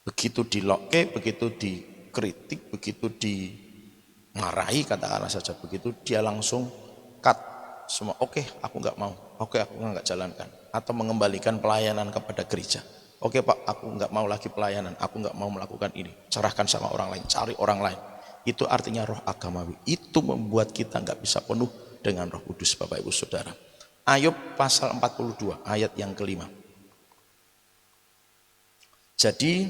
Begitu diloke, begitu dikritik, begitu dimarahi, katakanlah saja begitu, dia langsung cut semua. Oke, aku nggak mau. Oke, aku nggak jalankan. Atau mengembalikan pelayanan kepada gereja. Oke Pak, aku nggak mau lagi pelayanan. Aku nggak mau melakukan ini. Cerahkan sama orang lain, cari orang lain. Itu artinya roh agamawi. Itu membuat kita nggak bisa penuh dengan Roh Kudus, Bapak Ibu Saudara. Ayub pasal 42 ayat yang kelima. Jadi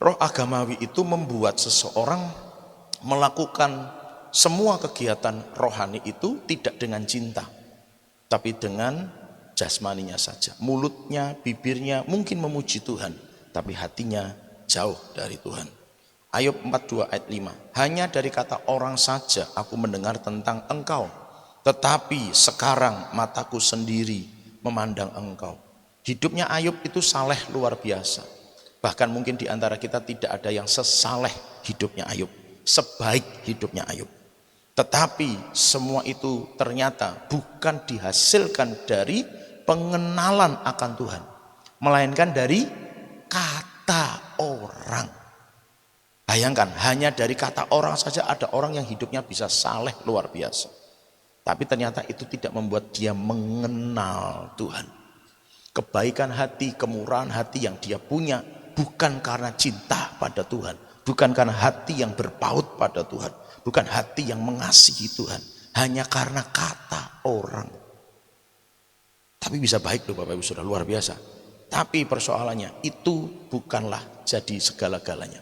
roh agamawi itu membuat seseorang melakukan semua kegiatan rohani itu tidak dengan cinta, tapi dengan jasmaninya saja. Mulutnya, bibirnya mungkin memuji Tuhan, tapi hatinya jauh dari Tuhan. Ayub 42 ayat 5. Hanya dari kata orang saja aku mendengar tentang engkau, tetapi sekarang mataku sendiri memandang engkau. Hidupnya Ayub itu saleh luar biasa. Bahkan mungkin di antara kita tidak ada yang sesaleh hidupnya Ayub, sebaik hidupnya Ayub. Tetapi semua itu ternyata bukan dihasilkan dari pengenalan akan Tuhan, melainkan dari kata orang. Bayangkan, hanya dari kata orang saja ada orang yang hidupnya bisa saleh luar biasa. Tapi ternyata itu tidak membuat dia mengenal Tuhan. Kebaikan hati, kemurahan hati yang dia punya bukan karena cinta pada Tuhan, bukan karena hati yang berpaut pada Tuhan, bukan hati yang mengasihi Tuhan, hanya karena kata orang. Tapi bisa baik loh Bapak Ibu Saudara, luar biasa. Tapi persoalannya itu bukanlah jadi segala-galanya,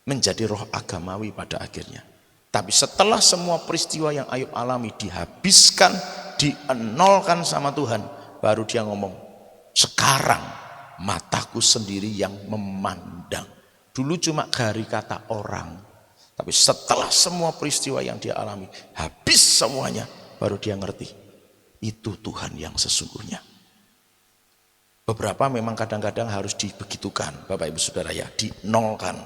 menjadi roh agamawi pada akhirnya. Tapi setelah semua peristiwa yang Ayub alami dihabiskan, dienolkan sama Tuhan, baru dia ngomong, sekarang mataku sendiri yang memandang. Dulu cuma dari kata orang, Tapi setelah semua peristiwa yang dia alami, habis semuanya, baru dia ngerti, itu Tuhan yang sesungguhnya. Beberapa memang kadang-kadang harus dibegitukan, Bapak Ibu Saudara ya, dinolkan.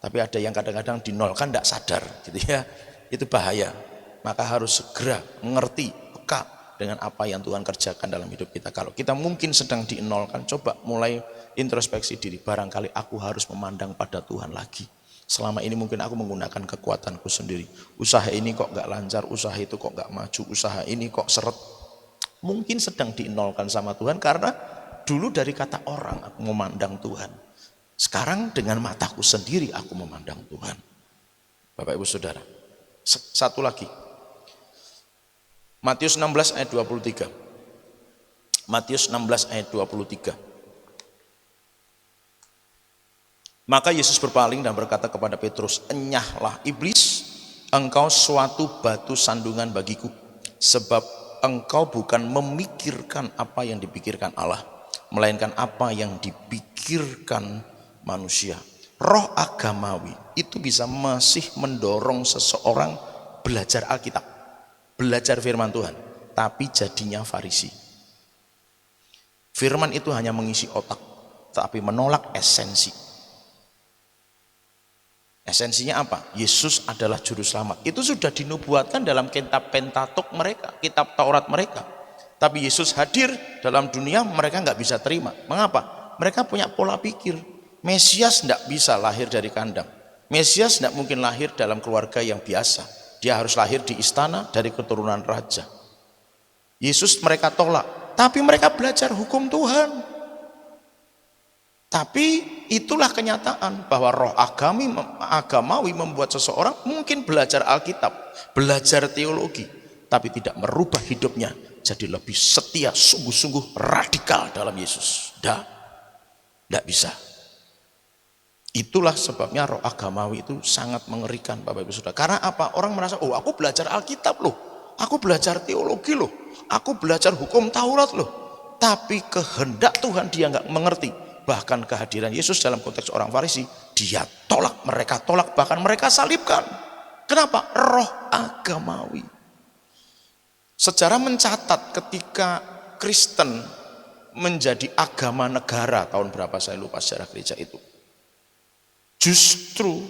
Tapi ada yang kadang-kadang dinolkan tidak sadar, gitu ya. Itu bahaya. Maka harus segera mengerti, peka dengan apa yang Tuhan kerjakan dalam hidup kita. Kalau kita mungkin sedang dinolkan, coba mulai introspeksi diri. Barangkali aku harus memandang pada Tuhan lagi. Selama ini mungkin aku menggunakan kekuatanku sendiri. Usaha ini kok gak lancar, usaha itu kok gak maju, usaha ini kok seret. Mungkin sedang dinolkan sama Tuhan karena dulu dari kata orang aku memandang Tuhan. Sekarang dengan mataku sendiri aku memandang Tuhan. Bapak Ibu Saudara. Satu lagi. Matius 16 ayat 23. Matius 16 ayat 23. Maka Yesus berpaling dan berkata kepada Petrus, "Enyahlah iblis, engkau suatu batu sandungan bagiku, sebab engkau bukan memikirkan apa yang dipikirkan Allah, melainkan apa yang dipikirkan manusia." Roh agamawi itu bisa masih mendorong seseorang belajar Alkitab, belajar firman Tuhan, tapi jadinya Farisi. Firman itu hanya mengisi otak, tapi menolak esensi. Esensinya apa? Yesus adalah juru selamat. Itu sudah dinubuatkan dalam kitab Pentatuk mereka, kitab Taurat mereka. Tapi Yesus hadir dalam dunia, mereka nggak bisa terima. Mengapa? Mereka punya pola pikir. Mesias tidak bisa lahir dari kandang. Mesias tidak mungkin lahir dalam keluarga yang biasa. Dia harus lahir di istana dari keturunan raja. Yesus mereka tolak. Tapi mereka belajar hukum Tuhan. Tapi itulah kenyataan bahwa roh agamawi membuat seseorang mungkin belajar Alkitab, belajar teologi, tapi tidak merubah hidupnya jadi lebih setia, sungguh-sungguh radikal dalam Yesus. Tidak bisa. Itulah sebabnya roh agamawi itu sangat mengerikan, Bapak Ibu Saudara. Karena apa? Orang merasa, oh aku belajar Alkitab loh, aku belajar teologi loh, aku belajar hukum Taurat loh. Tapi kehendak Tuhan dia nggak mengerti. Bahkan kehadiran Yesus dalam konteks orang Farisi, dia tolak, mereka tolak, bahkan mereka salibkan. Kenapa? Roh agamawi. Sejarah mencatat ketika Kristen menjadi agama negara, tahun berapa saya lupa sejarah gereja itu. Justru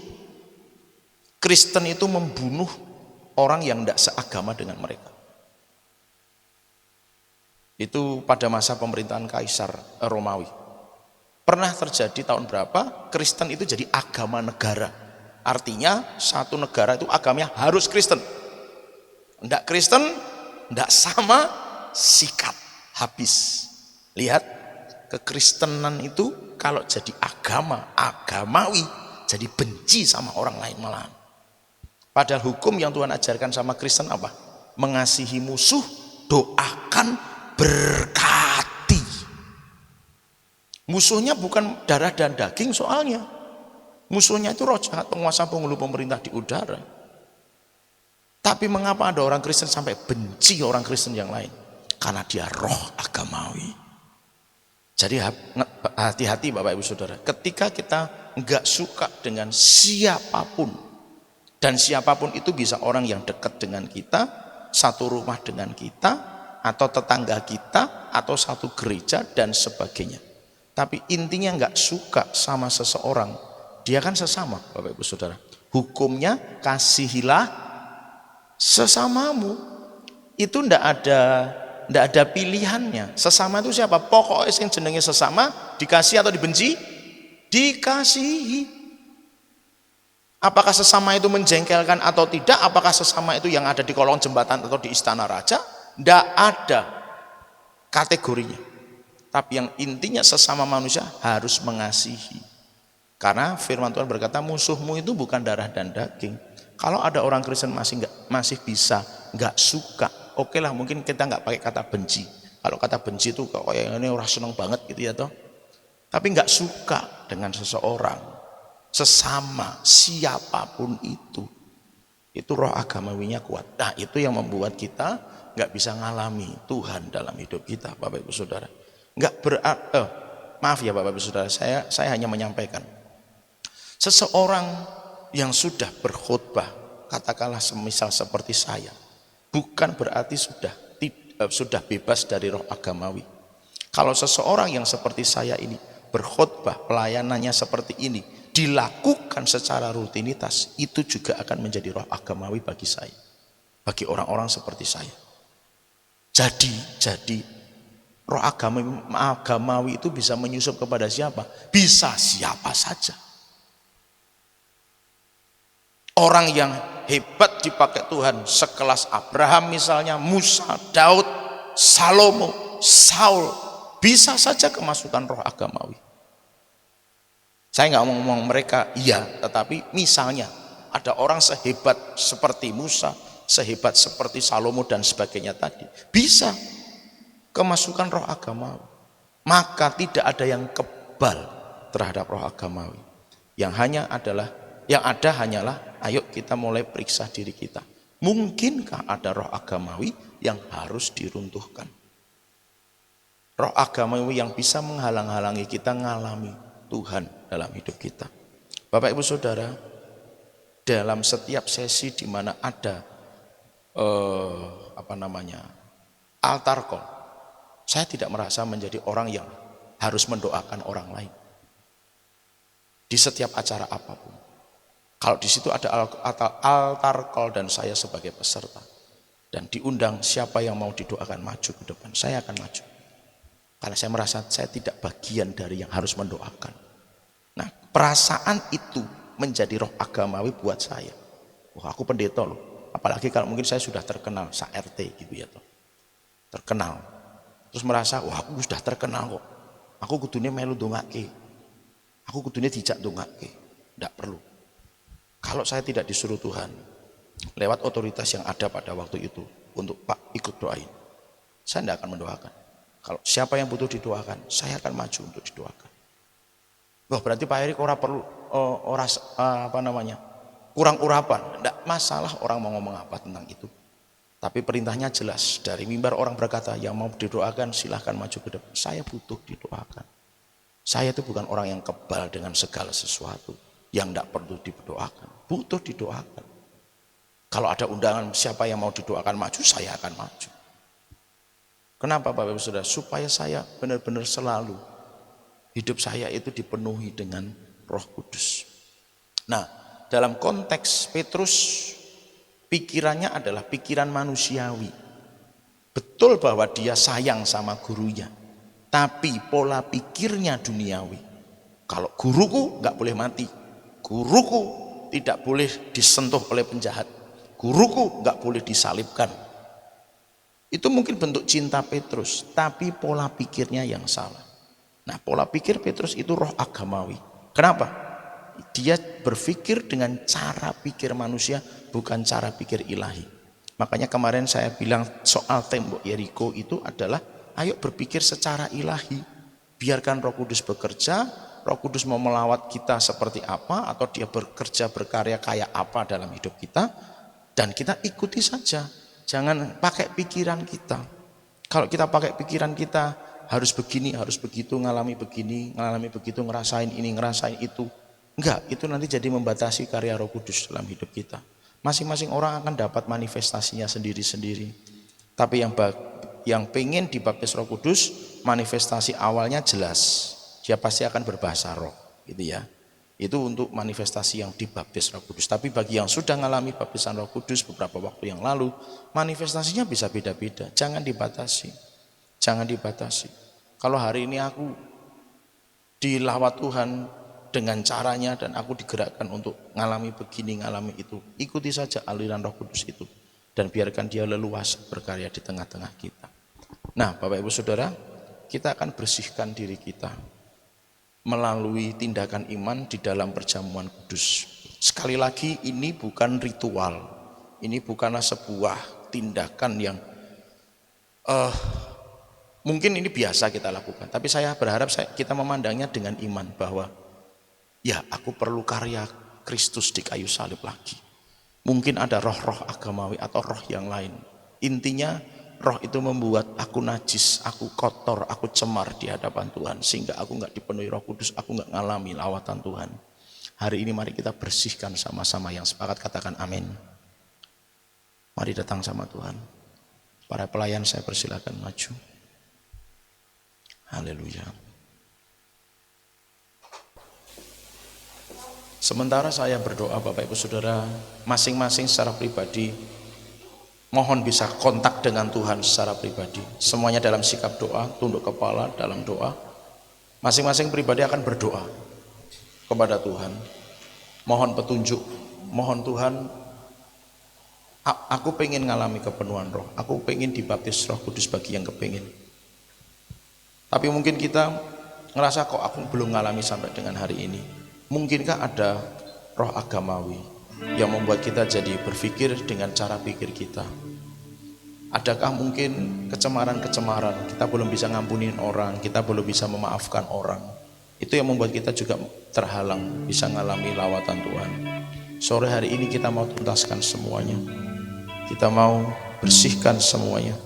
Kristen itu membunuh orang yang tidak seagama dengan mereka. Itu pada masa pemerintahan Kaisar Romawi. Pernah terjadi tahun berapa Kristen itu jadi agama negara. Artinya satu negara itu agamanya harus Kristen. Tidak Kristen, tidak sama, sikat, habis. Lihat, kekristenan itu kalau jadi agamawi, jadi benci sama orang lain malahan. Padahal hukum yang Tuhan ajarkan sama Kristen apa? Mengasihi musuh, doakan, berkati. Musuhnya bukan darah dan daging soalnya. Musuhnya itu roh jahat, penguasa penghulu pemerintah di udara. Tapi mengapa ada orang Kristen sampai benci orang Kristen yang lain? Karena dia roh agamawi. Jadi hati-hati Bapak Ibu Saudara. Ketika kita nggak suka dengan siapapun, dan siapapun itu bisa orang yang dekat dengan kita, satu rumah dengan kita, atau tetangga kita, atau satu gereja dan sebagainya. Tapi intinya nggak suka sama seseorang, dia kan sesama, Bapak Ibu Saudara. Hukumnya kasihilah sesamamu. Itu ndak ada pilihannya. Sesama itu siapa? Pokoknya yang jenenge sesama, dikasih atau dibenci? Dikasihi. Apakah sesama itu menjengkelkan atau tidak? Apakah sesama itu yang ada di kolong jembatan atau di istana raja? Ndak ada kategorinya. Tapi yang intinya sesama manusia harus mengasihi. Karena firman Tuhan berkata musuhmu itu bukan darah dan daging. Kalau ada orang Kristen masih bisa nggak suka, oke lah mungkin kita nggak pakai kata benci. Kalau kata benci itu kayak ini orang seneng banget gitu ya toh. Tapi nggak suka dengan seseorang, sesama siapapun itu roh agamawinya kuat. Nah itu yang membuat kita nggak bisa ngalami Tuhan dalam hidup kita, Bapak Ibu Saudara. Maaf ya Bapak Ibu Saudara, saya hanya menyampaikan. Seseorang yang sudah berkhotbah, katakanlah semisal seperti saya, bukan berarti sudah bebas dari roh agamawi. Kalau seseorang yang seperti saya ini berkhotbah, pelayanannya seperti ini, dilakukan secara rutinitas, itu juga akan menjadi roh agamawi bagi saya, bagi orang-orang seperti saya. Jadi roh agamawi itu bisa menyusup kepada siapa? Bisa siapa saja. Orang yang hebat dipakai Tuhan, sekelas Abraham misalnya, Musa, Daud, Salomo, Saul, bisa saja kemasukan roh agamawi. Saya nggak ngomong mereka iya, tetapi misalnya ada orang sehebat seperti Musa, sehebat seperti Salomo dan sebagainya tadi, bisa kemasukan roh agamawi. Maka tidak ada yang kebal terhadap roh agamawi. Yang ada hanyalah ayo kita mulai periksa diri kita. Mungkinkah ada roh agamawi yang harus diruntuhkan? Roh agamawi yang bisa menghalang-halangi kita ngalami Tuhan dalam hidup kita. Bapak Ibu Saudara, dalam setiap sesi di mana ada altar call, saya tidak merasa menjadi orang yang harus mendoakan orang lain. Di setiap acara apapun, kalau di situ ada altar call dan saya sebagai peserta dan diundang siapa yang mau didoakan maju ke depan, saya akan maju. Karena saya merasa saya tidak bagian dari yang harus mendoakan. Nah, perasaan itu menjadi roh agamawi buat saya. Wah, aku pendeta loh. Apalagi kalau mungkin saya sudah terkenal, sa-RT gitu ya toh. Terkenal. Terus merasa, wah aku sudah terkenal kok. Aku kudune melu ndongake. Aku kudune dijak ndongake. Tidak perlu. Kalau saya tidak disuruh Tuhan, lewat otoritas yang ada pada waktu itu, untuk Pak ikut doain, saya tidak akan mendoakan. Kalau siapa yang butuh didoakan, saya akan maju untuk didoakan. Wah, berarti Pak Erik kurang urapan. Tidak masalah orang mau ngomong apa tentang itu. Tapi perintahnya jelas. Dari mimbar orang berkata, yang mau didoakan silahkan maju ke depan. Saya butuh didoakan. Saya itu bukan orang yang kebal dengan segala sesuatu yang tidak perlu didoakan. Butuh didoakan. Kalau ada undangan siapa yang mau didoakan maju, saya akan maju. Kenapa Bapak Ibu Saudara? Supaya saya benar-benar selalu hidup saya itu dipenuhi dengan Roh Kudus. Nah, dalam konteks Petrus, pikirannya adalah pikiran manusiawi. Betul bahwa dia sayang sama gurunya, tapi pola pikirnya duniawi. Kalau guruku nggak boleh mati, guruku tidak boleh disentuh oleh penjahat, guruku nggak boleh disalibkan. Itu mungkin bentuk cinta Petrus, tapi pola pikirnya yang salah. Nah, pola pikir Petrus itu roh agamawi. Kenapa? Dia berpikir dengan cara pikir manusia, bukan cara pikir ilahi. Makanya kemarin saya bilang soal tembok Yeriko itu adalah, ayo berpikir secara ilahi. Biarkan Roh Kudus bekerja, Roh Kudus mau melawat kita seperti apa, atau dia bekerja berkarya kayak apa dalam hidup kita, dan kita ikuti saja. Jangan pakai pikiran kita. Kalau kita pakai pikiran kita, harus begini, harus begitu, ngalami begini, ngalami begitu, ngerasain ini, ngerasain itu. Enggak, itu nanti jadi membatasi karya Roh Kudus dalam hidup kita. Masing-masing orang akan dapat manifestasinya sendiri-sendiri. Tapi yang pengen dibaptis Roh Kudus, manifestasi awalnya jelas. Dia pasti akan berbahasa roh, gitu ya. Itu untuk manifestasi yang dibaptis Roh Kudus. Tapi bagi yang sudah mengalami baptisan Roh Kudus beberapa waktu yang lalu, manifestasinya bisa beda-beda. Jangan dibatasi. Jangan dibatasi. Kalau hari ini aku dilawat Tuhan dengan caranya dan aku digerakkan untuk ngalami begini, ngalami itu, ikuti saja aliran Roh Kudus itu dan biarkan dia leluasa berkarya di tengah-tengah kita. Nah, Bapak Ibu Saudara, kita akan bersihkan diri kita melalui tindakan iman di dalam perjamuan kudus. Sekali lagi, ini bukan ritual, ini bukanlah sebuah tindakan yang mungkin ini biasa kita lakukan, tapi saya berharap kita memandangnya dengan iman bahwa ya, aku perlu karya Kristus di kayu salib lagi. Mungkin ada roh-roh agamawi atau roh yang lain. Intinya roh itu membuat aku najis, aku kotor, aku cemar di hadapan Tuhan, sehingga aku nggak dipenuhi Roh Kudus, aku nggak ngalami lawatan Tuhan. Hari ini mari kita bersihkan sama-sama. Yang sepakat katakan amin. Mari datang sama Tuhan. Para pelayan saya persilakan maju. Haleluya. Sementara saya berdoa, Bapak Ibu Saudara, masing-masing secara pribadi mohon bisa kontak dengan Tuhan secara pribadi. Semuanya dalam sikap doa, tunduk kepala dalam doa. Masing-masing pribadi akan berdoa kepada Tuhan. Mohon petunjuk, mohon Tuhan, aku pengen ngalami kepenuhan roh, aku pengen dibaptis Roh Kudus bagi yang kepingin. Tapi mungkin kita ngerasa kok aku belum ngalami sampai dengan hari ini. Mungkinkah ada roh agamawi yang membuat kita jadi berpikir dengan cara pikir kita? Adakah mungkin kecemaran-kecemaran, kita belum bisa ngampunin orang, kita belum bisa memaafkan orang? Itu yang membuat kita juga terhalang bisa ngalami lawatan Tuhan. Sore hari ini kita mau tuntaskan semuanya. Kita mau bersihkan semuanya.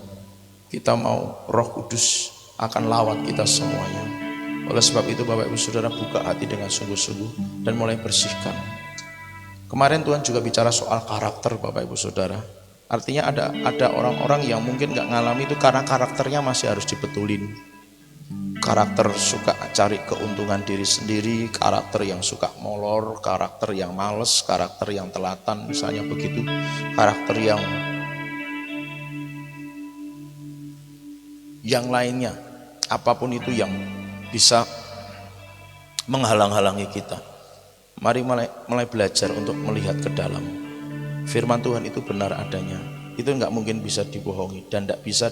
Kita mau Roh Kudus akan lawat kita semuanya. Oleh sebab itu Bapak Ibu Saudara, buka hati dengan sungguh-sungguh dan mulai bersihkan. Kemarin Tuhan juga bicara soal karakter Bapak Ibu Saudara. Artinya ada orang-orang yang mungkin gak ngalami itu karena karakternya masih harus dibetulin. Karakter suka cari keuntungan diri sendiri, karakter yang suka molor, karakter yang males, karakter yang telatan misalnya begitu, karakter yang lainnya, apapun itu yang bisa menghalang-halangi kita. Mari mulai belajar untuk melihat ke dalam. Firman Tuhan itu benar adanya. Itu enggak mungkin bisa dibohongi dan enggak bisa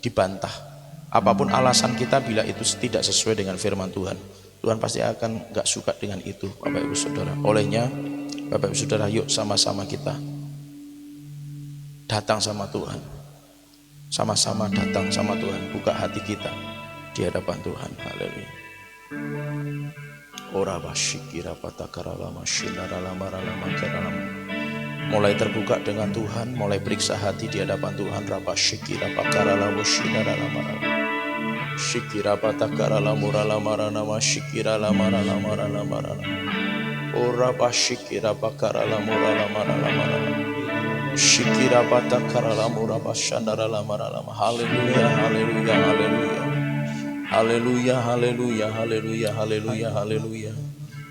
dibantah. Apapun alasan kita bila itu tidak sesuai dengan firman Tuhan, Tuhan pasti akan enggak suka dengan itu, Bapak Ibu Saudara. Olehnya, Bapak Ibu Saudara, yuk sama-sama kita datang sama Tuhan. Sama-sama datang sama Tuhan, buka hati kita di hadapan Tuhan. Haleluya. Ora basyikira patakara lama shinara lama lama karama. Mulai terbuka dengan Tuhan, mulai periksa hati di hadapan Tuhan. Raba syikira pakara lama shinara lama lama. Syikira patakara lama lama lama syikira lama lama lama lama. Ora basyikira pakara lama lama lama lama. Syikira patakara lama lama shandara lama lama. Haleluya, haleluya, haleluya. Haleluya, haleluya, haleluya, haleluya, haleluya.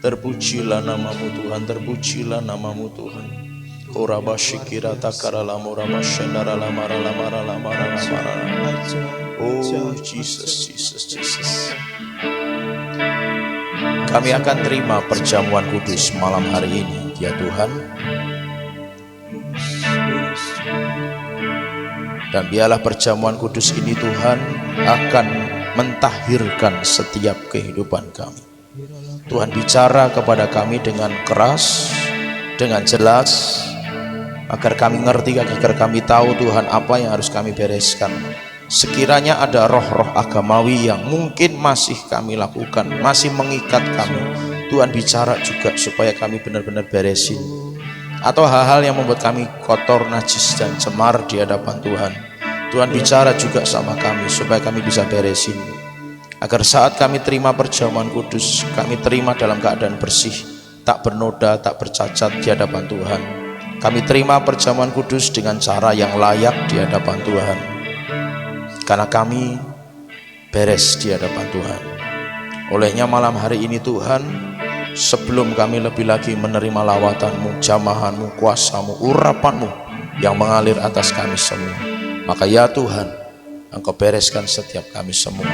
Terpujilah namamu Tuhan, terpujilah namamu Tuhan. Koraba syikira takara lamura masyandara lamara lamara lamara lamara. Oh Jesus, Jesus, Jesus. Kami akan terima perjamuan kudus malam hari ini, ya Tuhan. Dan biarlah perjamuan kudus ini Tuhan akan mentahirkan setiap kehidupan kami. Tuhan bicara kepada kami dengan keras, dengan jelas, agar kami ngerti, agar kami tahu Tuhan apa yang harus kami bereskan. Sekiranya ada roh-roh agamawi yang mungkin masih kami lakukan, masih mengikat kami, Tuhan bicara juga supaya kami benar-benar beresin. Atau hal-hal yang membuat kami kotor, najis, dan cemar di hadapan Tuhan, Tuhan bicara juga sama kami supaya kami bisa beresin, agar saat kami terima perjamuan kudus, kami terima dalam keadaan bersih, tak bernoda, tak bercacat di hadapan Tuhan. Kami terima perjamuan kudus dengan cara yang layak di hadapan Tuhan, karena kami beres di hadapan Tuhan. Olehnya malam hari ini Tuhan, sebelum kami lebih lagi menerima lawatan-Mu, jamahan-Mu, kuasa-Mu, urapan-Mu yang mengalir atas kami semua, maka ya Tuhan, Engkau bereskan setiap kami semua.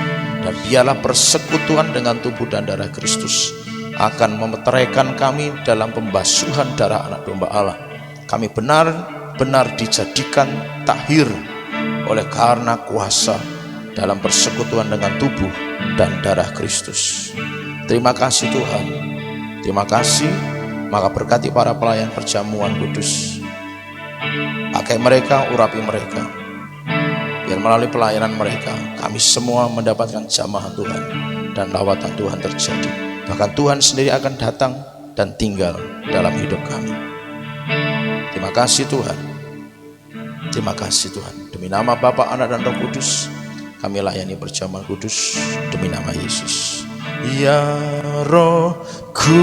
Dan biarlah persekutuan dengan tubuh dan darah Kristus akan memeteraikan kami dalam pembasuhan darah anak domba Allah. Kami benar-benar dijadikan tahir oleh karena kuasa dalam persekutuan dengan tubuh dan darah Kristus. Terima kasih Tuhan. Terima kasih. Maka berkati para pelayan perjamuan kudus. Pakai mereka, urapi mereka. Biar melalui pelayanan mereka, kami semua mendapatkan jamahan Tuhan dan lawatan Tuhan terjadi. Bahkan Tuhan sendiri akan datang dan tinggal dalam hidup kami. Terima kasih Tuhan. Terima kasih Tuhan. Demi nama Bapa, Anak, dan Roh Kudus, kami layani perjamuan kudus demi nama Yesus. Ya Roh Kudus,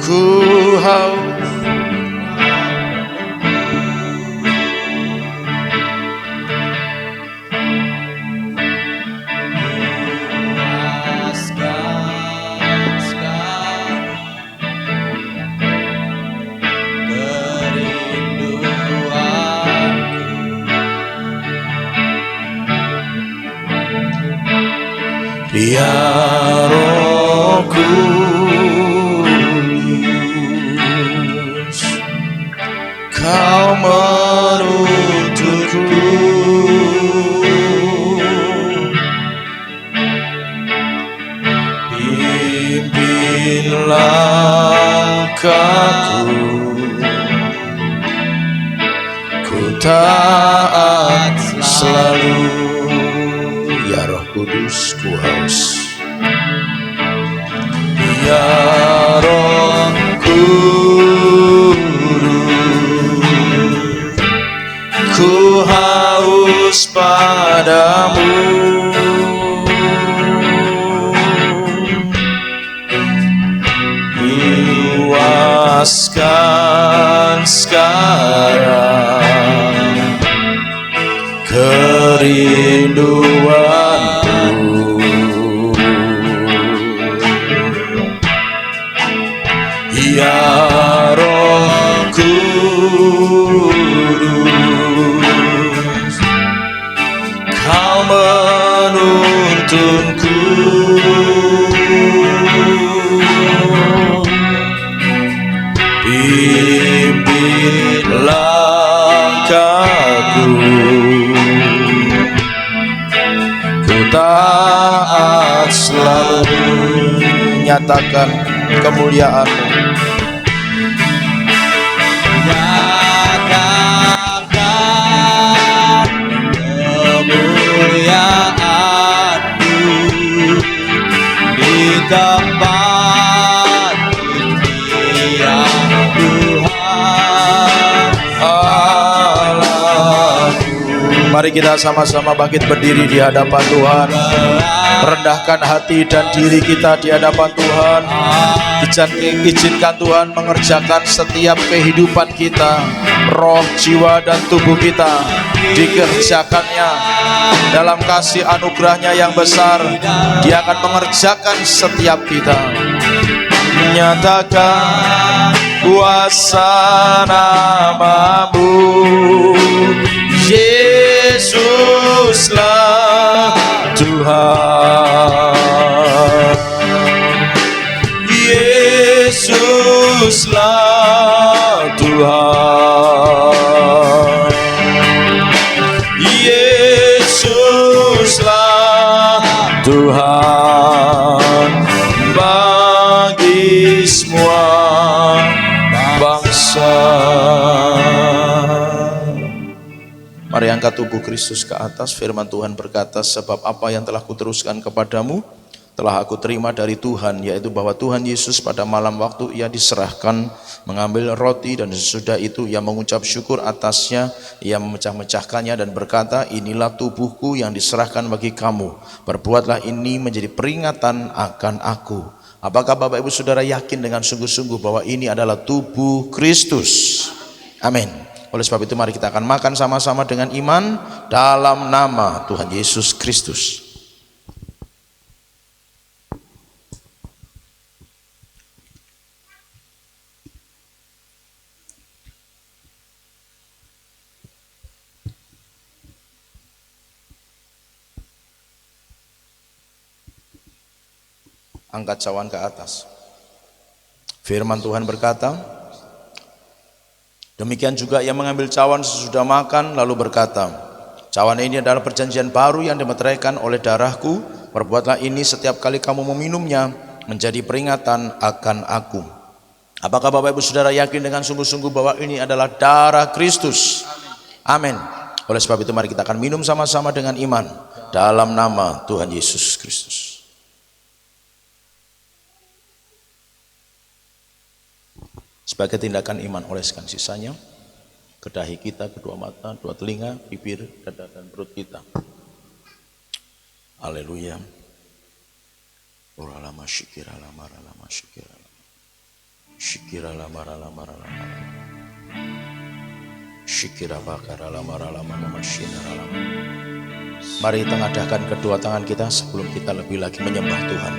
ku haus Ya Roh Kudus, Kau menuntunku, pimpin langkahku, ku taat selalu. Ya Roh Kudus, ku haus. Ya Roh Kudus, ku haus padamu. Luaskan sekarang kerinduanku. Ya Roh Kudus, Kau menuntunku, pimpin langkahku, ku taat selalu. Nyatakan kemuliaan-Mu. Nyatakan kemuliaan-Mu di tempat ini ya Tuhan Allahku. Mari kita sama-sama bangkit berdiri di hadapan Tuhan. Rendahkan hati dan diri kita di hadapan Tuhan. Izinkan Tuhan mengerjakan setiap kehidupan kita, roh, jiwa, dan tubuh kita. Dikerjakannya dalam kasih anugerahnya yang besar. Dia akan mengerjakan setiap kita. Nyatakan kuasa nama-Mu, Yesuslah Tuhan. Yesuslah Tuhan. Yesuslah Tuhan bagi semua bangsa. Mari angkat tubuh Kristus ke atas. Firman Tuhan berkata, sebab apa yang telah kuteruskan kepadamu telah aku terima dari Tuhan, yaitu bahwa Tuhan Yesus pada malam waktu ia diserahkan mengambil roti, dan sesudah itu ia mengucap syukur atasnya, ia memecah-mecahkannya dan berkata, inilah tubuhku yang diserahkan bagi kamu, perbuatlah ini menjadi peringatan akan aku. Apakah Bapak Ibu Saudara yakin dengan sungguh-sungguh bahwa ini adalah tubuh Kristus? Amin. Oleh sebab itu mari kita akan makan sama-sama dengan iman dalam nama Tuhan Yesus Kristus. Angkat cawan ke atas. Firman Tuhan berkata, demikian juga ia mengambil cawan sesudah makan lalu berkata, cawan ini adalah perjanjian baru yang dimeteraikan oleh darahku, perbuatlah ini setiap kali kamu meminumnya menjadi peringatan akan aku. Apakah Bapak Ibu Saudara yakin dengan sungguh-sungguh bahwa ini adalah darah Kristus? Amin. Oleh sebab itu mari kita akan minum sama-sama dengan iman dalam nama Tuhan Yesus Kristus. Sebagai tindakan iman, oleskan sisanya ke dahi kita, kedua mata, dua telinga, bibir, dada, dan perut kita. Haleluya. Ora lama syikira lama syikira. Syikira lama syikira bakara lama syikira lama. Mari tengadahkan kedua tangan kita sebelum kita lebih lagi menyembah Tuhan.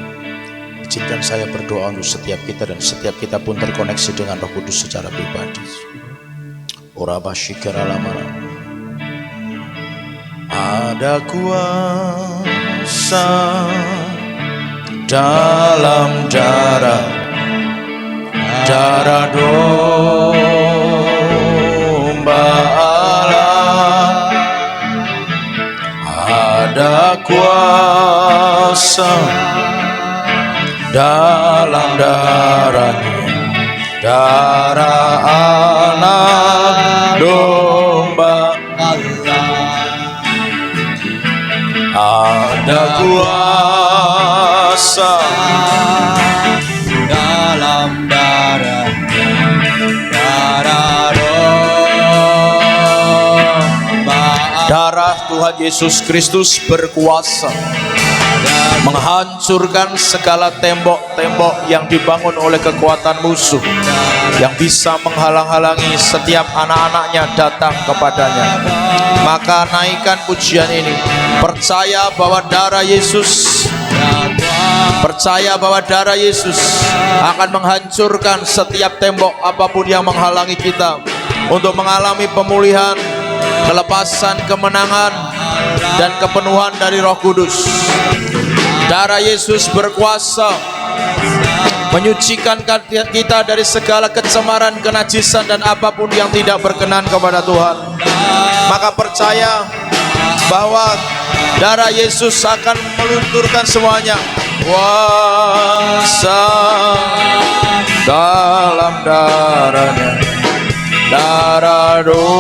Izinkan saya berdoa untuk setiap kita dan setiap kita pun terkoneksi dengan Roh Kudus secara pribadi. Ora basyikira lama. Ada kuasa dalam darah domba Allah. Ada kuasa dalam darah anak domba Allah. Ada kuasa dalam darah Tuhan Yesus Kristus berkuasa menghancurkan segala tembok-tembok yang dibangun oleh kekuatan musuh yang bisa menghalang-halangi setiap anak-anaknya datang kepadanya. Maka naikkan pujian ini, percaya bahwa darah Yesus akan menghancurkan setiap tembok apapun yang menghalangi kita untuk mengalami pemulihan, kelepasan, kemenangan, dan kepenuhan dari Roh Kudus. Darah Yesus berkuasa menyucikan kita dari segala kecemaran, kenajisan, dan apapun yang tidak berkenan kepada Tuhan. Maka percaya bahwa darah Yesus akan melunturkan semuanya. Kuasa dalam darahnya, darah domba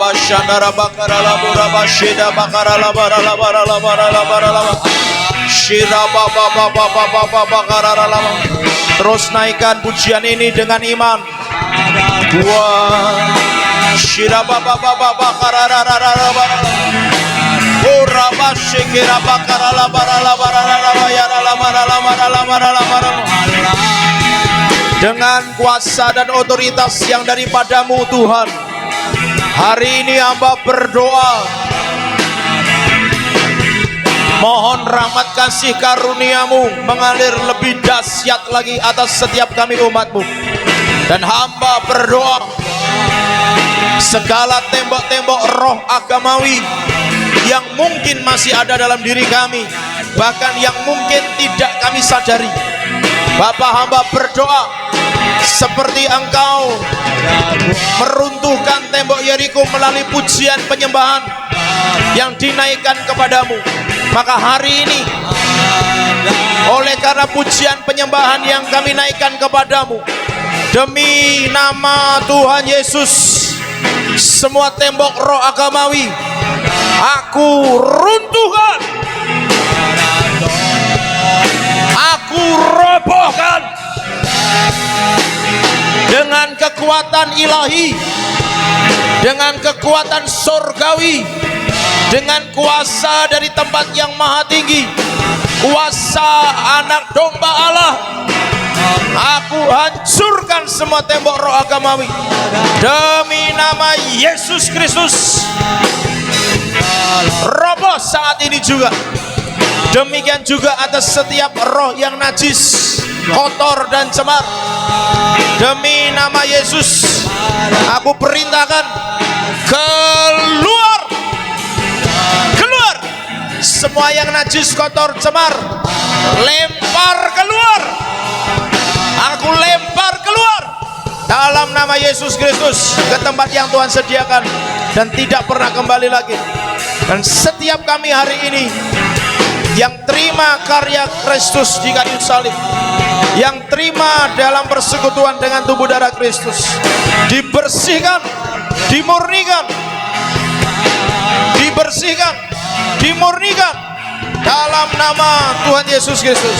Shandara bakara la bura bashida bakara la bara la bara la bara la bara la shira baba baba baba bakara la. Terus naikkan pujian ini dengan iman. Dua shira baba baba bakara la bara la bara la ura bashikira bakara la bara la bara la ya la bara la bara la bara la bara. Dengan kuasa dan otoritas yang daripadamu Tuhan, hari ini hamba berdoa, mohon rahmat kasih karuniamu mengalir lebih dahsyat lagi atas setiap kami umatmu. Dan hamba berdoa, segala tembok-tembok roh agamawi yang mungkin masih ada dalam diri kami, bahkan yang mungkin tidak kami sadari, Bapak hamba berdoa, seperti Engkau meruntuhkan tembok Yeriko melalui pujian penyembahan yang dinaikkan kepadamu, maka hari ini oleh karena pujian penyembahan yang kami naikkan kepadamu, demi nama Tuhan Yesus, semua tembok roh agamawi aku runtuhkan, aku robohkan dengan kekuatan ilahi, dengan kekuatan surgawi, dengan kuasa dari tempat yang maha tinggi, kuasa anak domba Allah. Aku hancurkan semua tembok roh agamawi demi nama Yesus Kristus. Roboh saat ini juga. Demikian juga atas setiap roh yang najis, kotor, dan cemar. Demi nama Yesus, aku perintahkan keluar, keluar. Semua yang najis, kotor, cemar, lempar keluar. Aku lempar keluar dalam nama Yesus Kristus ke tempat yang Tuhan sediakan dan tidak pernah kembali lagi. Dan setiap kami hari ini yang terima karya Kristus di kayu salib, yang terima dalam persekutuan dengan tubuh darah Kristus, dibersihkan, dimurnikan, dibersihkan, dimurnikan dalam nama Tuhan Yesus Kristus.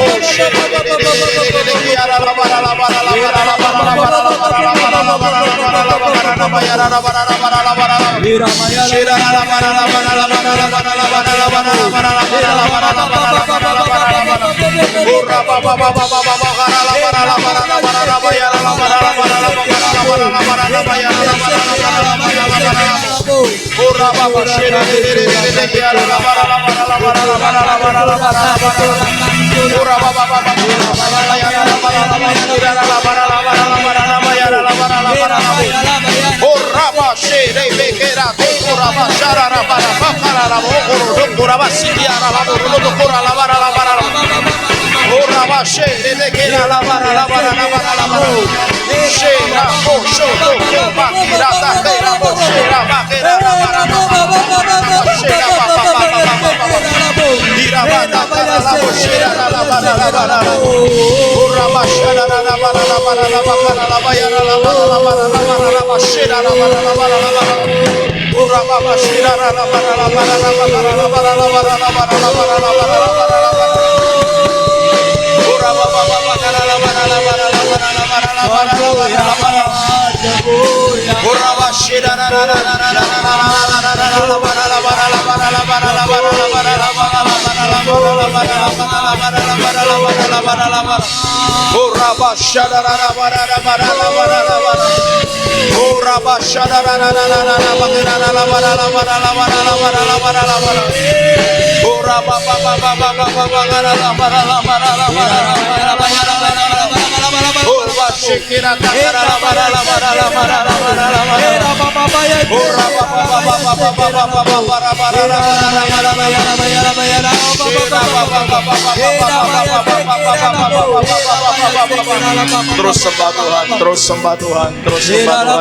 Terus sembah Tuhan, terus sembah Tuhan, terus sembah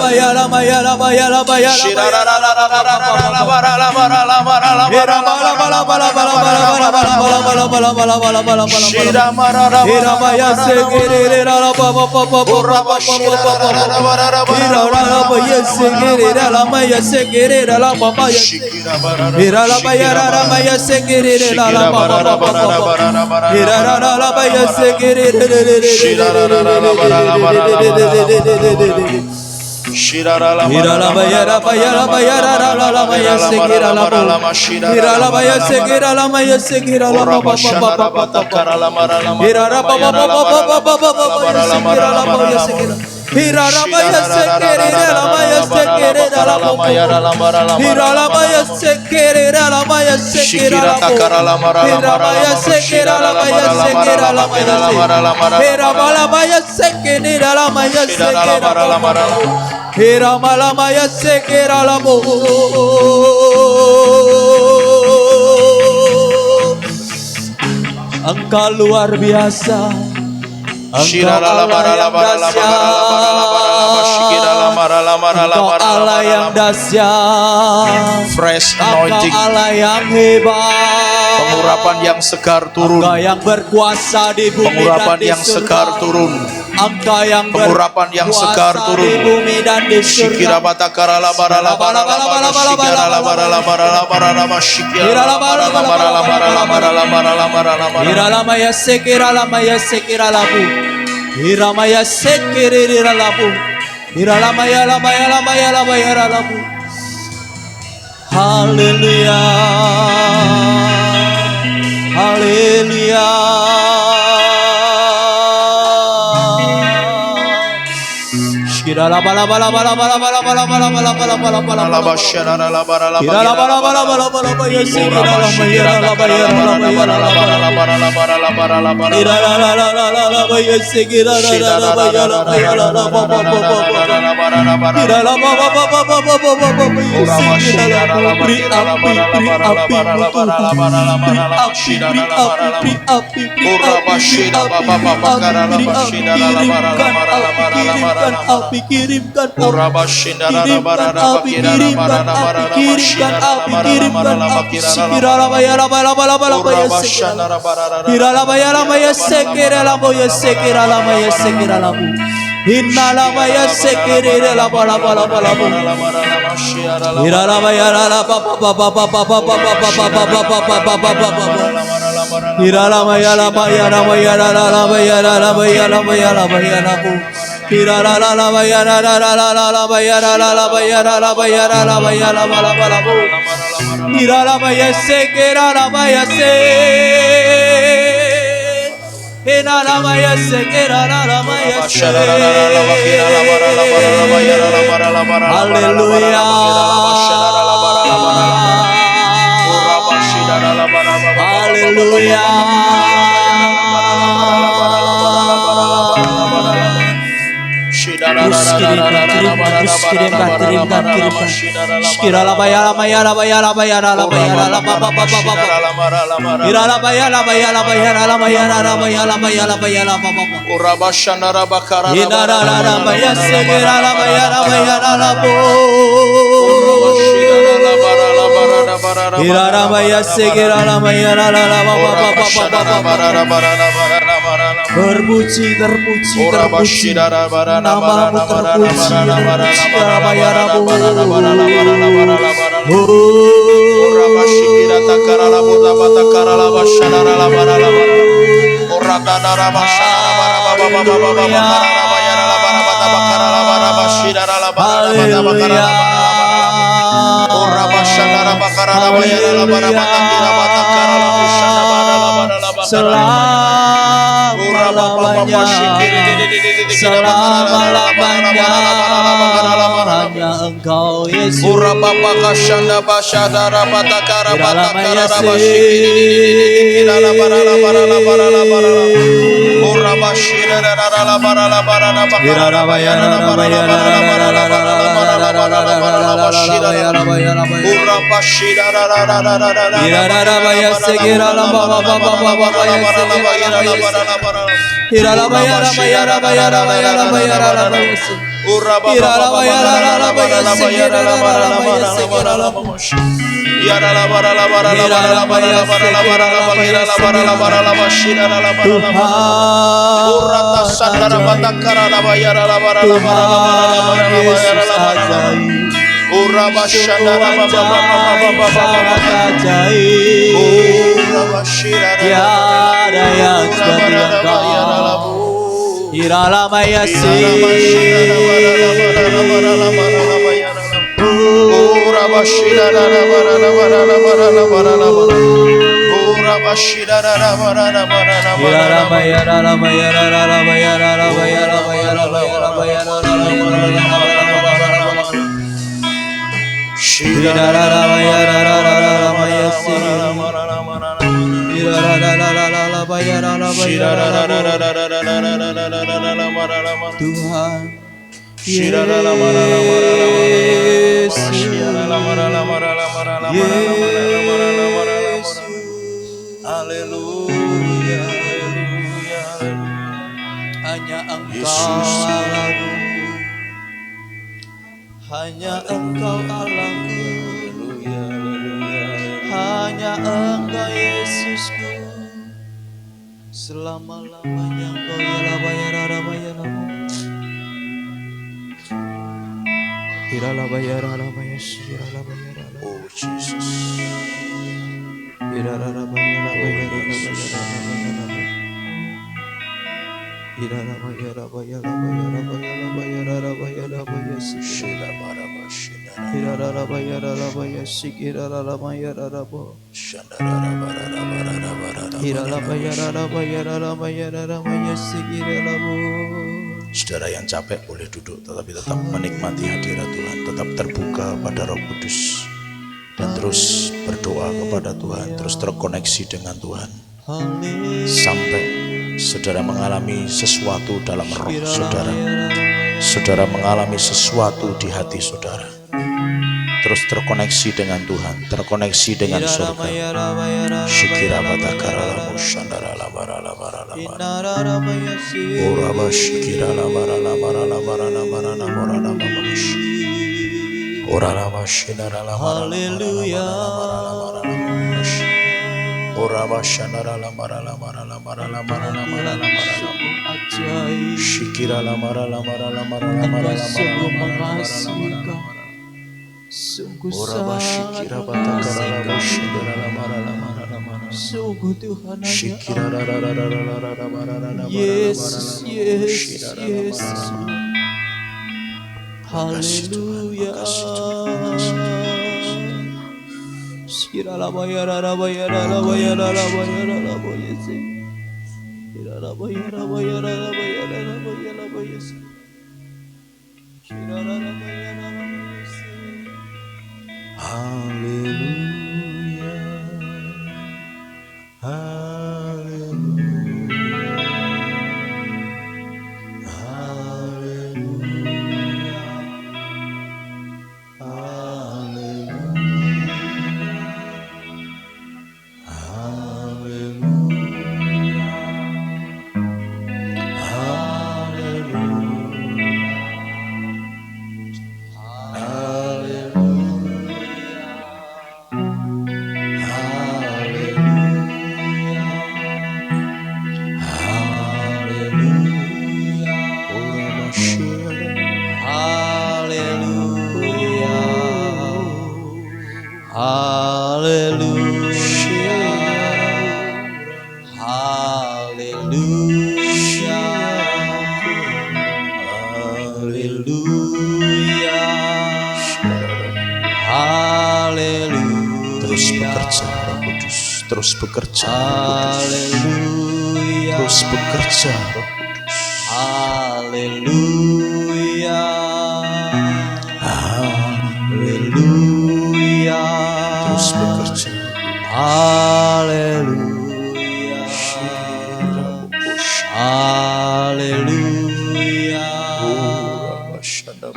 Engkau luar biasa. Engkau Allah yang dahsyat. Fresh anointing, Engkau Allah yang hebat. pengurapan yang segar turun, Engkau yang berkuasa di bumi pengurapan dan di yang surga. segar turun, Engkau yang pengurapan yang segar berkuasa turun. di bumi dan di surga. Shikira batakara la bara la bara la bara shikira la bara la bara la bara la bara shikira la bara la bara la bara la bara la bara la bara la bara. Iralamaya sekiramaya sekiralabu. Iramaya sekiralabu. Iralamaya lamaya lamaya lamaya labu. Haleluya. Haleluya. Shikira la bala bala bala bala bala bala bala bala bala bala bala La bashara la bara la Ira la bala bala bala bala bala ya sekira la maya la baya la maya la bala. la bara la bara la bara la bara. Ira la la la la la la baya sekira la la la baya la maya la la ba ba ba ba. Ira la ba ba ba ba ba ba ba ba ba baya sekira la la beri api kirimkan api kirimkan api sekira la baya la bala bala bala baya sekira Ira la baya la maya sekira la boya sekira la maya sekira la bu. Inna la maya sekira la bala bala bala bu. Ira la baya la ba ba ba ba ba ba ba ba ba ba ba ba ba ba ba ba ba. Terpuji, terpuji, terpuji, namamu terpuji, selama-lamanya, selama-lamanya hanya Engkau Yesus. Tiada yang seperti Engkau. Tuhan Yesus, haleluya, hanya Engkau Allahku, hanya Engkau Allahku, hanya Engkau Yesusku, selama-lamanya Engkau ialah bayar-bayar. Oh Jesus. Saudara yang capek boleh duduk, tetapi tetap menikmati hadirat Tuhan, tetap terbuka pada Roh Kudus, dan terus berdoa kepada Tuhan, terus terkoneksi dengan Tuhan, sampai saudara mengalami sesuatu dalam roh saudara, saudara mengalami sesuatu di hati saudara, terus terkoneksi dengan Tuhan, terkoneksi dengan surga. Shikira batakara musandara labara labara labara. Oraba shikira labara labara labara labara labara labara. Oraba shindara labara labara labara labara. Oraba shandara labara labara labara labara labara labara. Shikira labara labara labara labara labara labara. Sungguh Oraba shikira batakara musandara labara labara labara. Sungguh Tuhan hanya Yesus, Yesus, Yesus. Haleluya. Terus bekerja, terus bekerja, Haleluya, Haleluya, terus bekerja, Haleluya, Haleluya,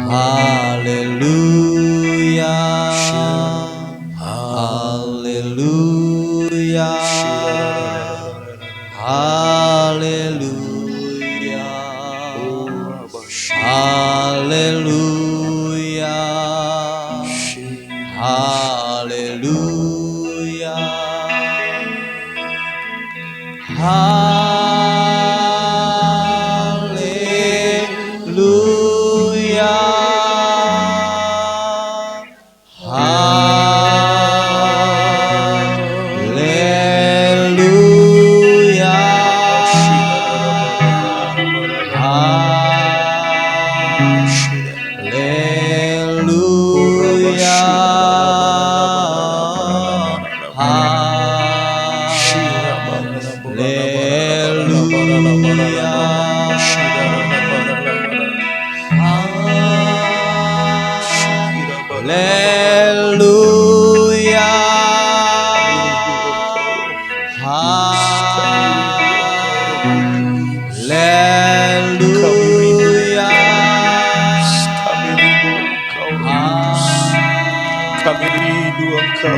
Haleluya, Haleluya, Haleluya, Haleluya, Haleluya, Haleluya, Kami rindu Engkau.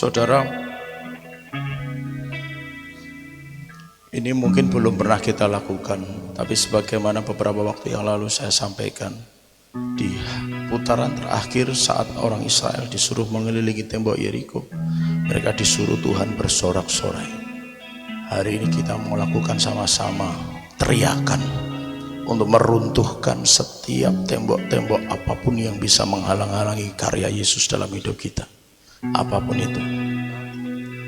Saudara, ini mungkin belum pernah kita lakukan, tapi sebagaimana beberapa waktu yang lalu saya sampaikan, di putaran terakhir saat orang Israel disuruh mengelilingi tembok Yeriko, mereka disuruh Tuhan bersorak-sorai. Hari ini kita mau lakukan sama-sama teriakan untuk meruntuhkan setiap tembok-tembok apapun yang bisa menghalang-halangi karya Yesus dalam hidup kita. Apapun itu,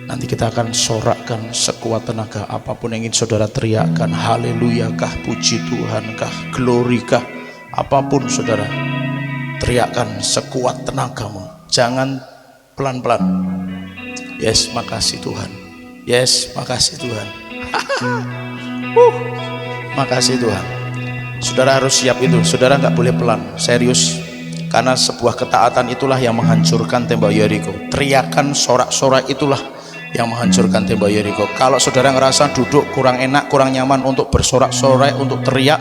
nanti kita akan sorakkan sekuat tenaga. Apapun yang ingin saudara teriakkan, haleluya kah, puji Tuhan kah, glory kah, apapun saudara teriakkan sekuat tenagamu. Jangan pelan-pelan. Yes, makasih Tuhan. Yes, makasih Tuhan. Makasih Tuhan. Saudara harus siap itu. Saudara nggak boleh pelan, serius. Karena sebuah ketaatan itulah yang menghancurkan tembok Yeriko. Teriakan sorak-sorak itulah yang menghancurkan tembok Yeriko. Kalau saudara ngerasa duduk kurang enak, kurang nyaman untuk bersorak-sorai, untuk teriak,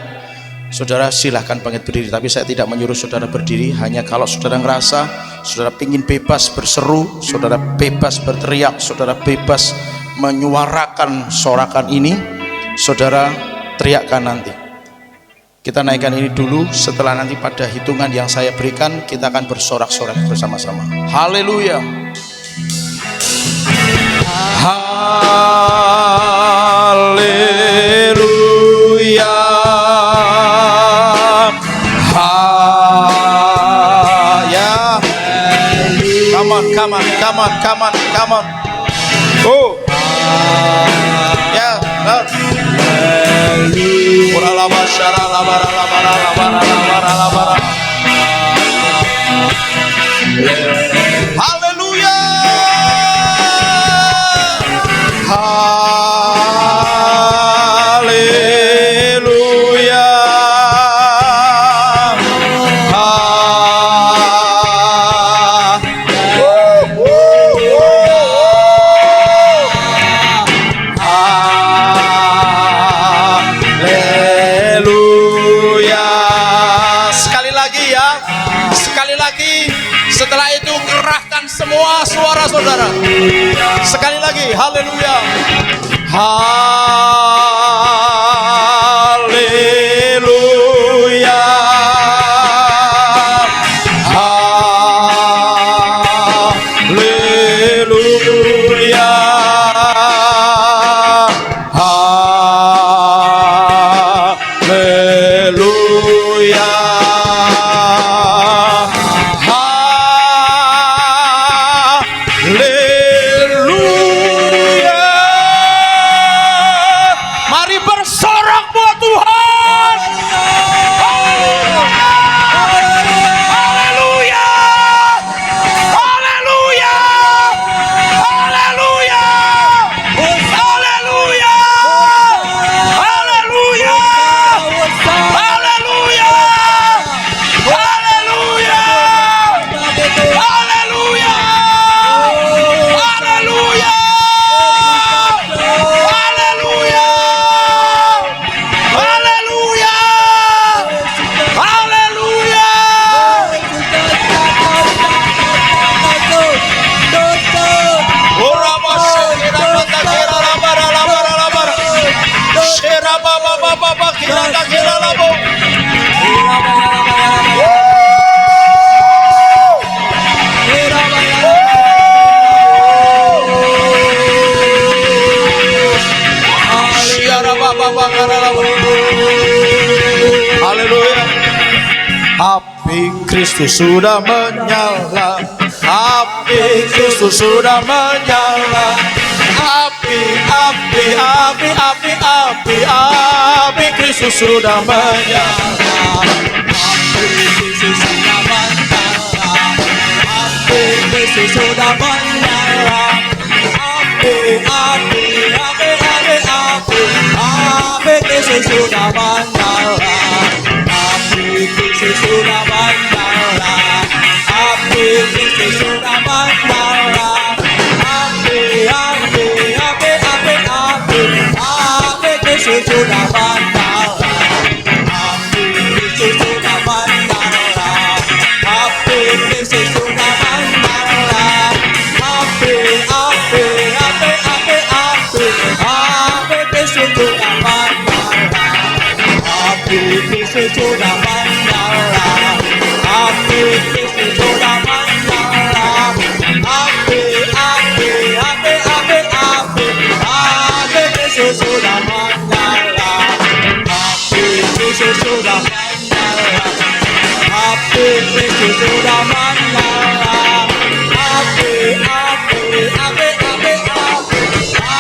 saudara silahkan bangkit berdiri. Tapi saya tidak menyuruh saudara berdiri. Hanya kalau saudara ngerasa saudara ingin bebas berseru, saudara bebas berteriak, saudara bebas menyuarakan sorakan ini, saudara teriakkan nanti. Kita naikkan ini dulu, setelah nanti pada hitungan yang saya berikan kita akan bersorak-sorak bersama-sama. Haleluya. Haleluya. Ya. Come on, come on, come on, come on, come on. Oh. Ya, yeah. Haleluya. Haleluya. Setelah itu kerahkan semua suara saudara. Sekali lagi, haleluya. Haleluya. Haleluya. Haleluya. Haleluya. Api Kristus sudah menyala. Api Kristus sudah menyala. Api Kristus sudah menyala. Api Kristus sudah menyala. Api Kristus sudah menyala. Api Kristus sudah menyala. Api Kristus sudah menyala. Api Kristus sudah menyala. Api Kristus sudah menyala. Api Kristus sudah menyala. Api Kristus sudah menyala. Api api Yesus sudah menyala. Api Yesus sudah menyala.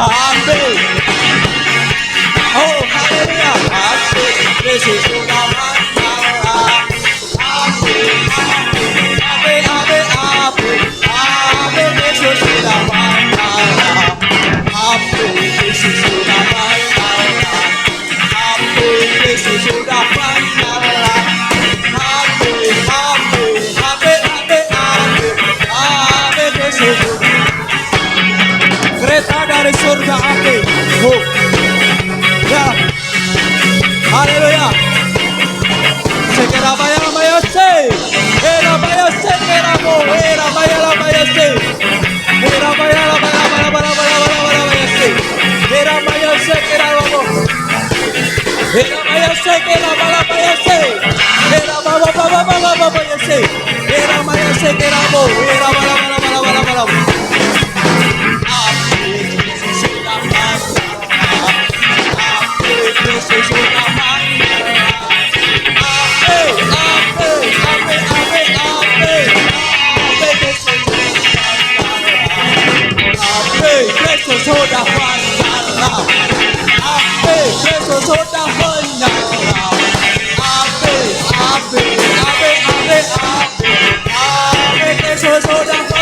Api. Oh haleluya. Api Yesus sudah menyala. Api Yesus sudah menyala. Api Yesus sudah menyala. Api Yesus sudah menyala. Api Yesus sudah. Kereta dari surga api. Oh. Ya. Haleluya. Sekera bayar bayase. Era bayase era mo. Era bayar bayase. Era bayar bayase. Era bayase era mo. Era bayase era bayase. Era baba bayase. Era bayase era mo. Era bala. Yesus sudah menyala. Yesus sudah menyala. Yesus sudah menyala. Yesus sudah menyala.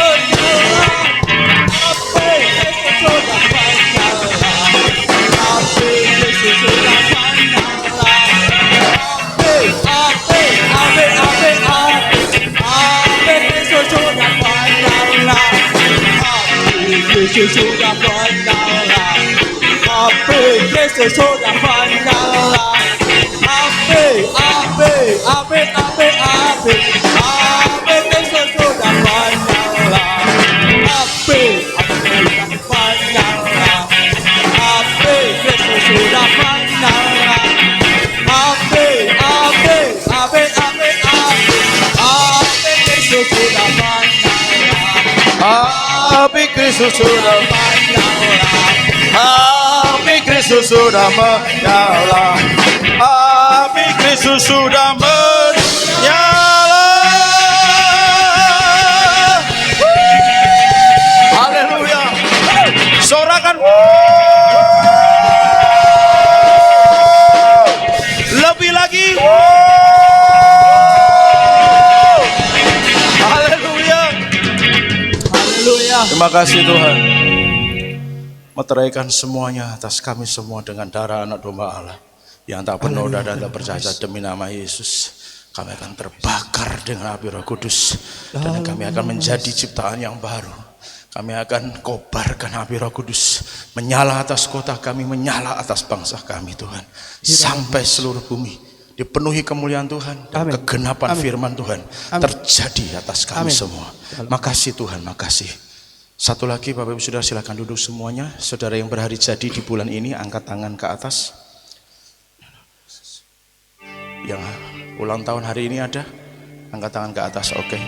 Yesus sudah menyala. Api Yesus sudah menyala. Api Yesus sudah menyala. Api menyala. Api Yesus sudah menyala. Api Yesus sudah menyala. Api Kristus sudah menyala. Api Kristus sudah menyala. Api Kristus sudah menyala. Haleluya. Sorakan. Lebih lagi. Haleluya. Terima kasih Tuhan. Meteraikan semuanya atas kami semua dengan darah anak domba Allah yang tak bernoda dan tak bercacat. Demi nama Yesus kami akan terbakar dengan api Roh Kudus dan kami akan menjadi ciptaan yang baru. Kami akan kobarkan api Roh Kudus menyala atas kota kami, menyala atas bangsa kami Tuhan, sampai seluruh bumi dipenuhi kemuliaan Tuhan dan kegenapan firman Tuhan terjadi atas kami semua. Makasih Tuhan, makasih. Satu lagi Bapak Ibu Saudara, silakan duduk semuanya. Saudara yang berhari jadi di bulan ini angkat tangan ke atas. Yang ulang tahun hari ini ada? Angkat tangan ke atas, oke.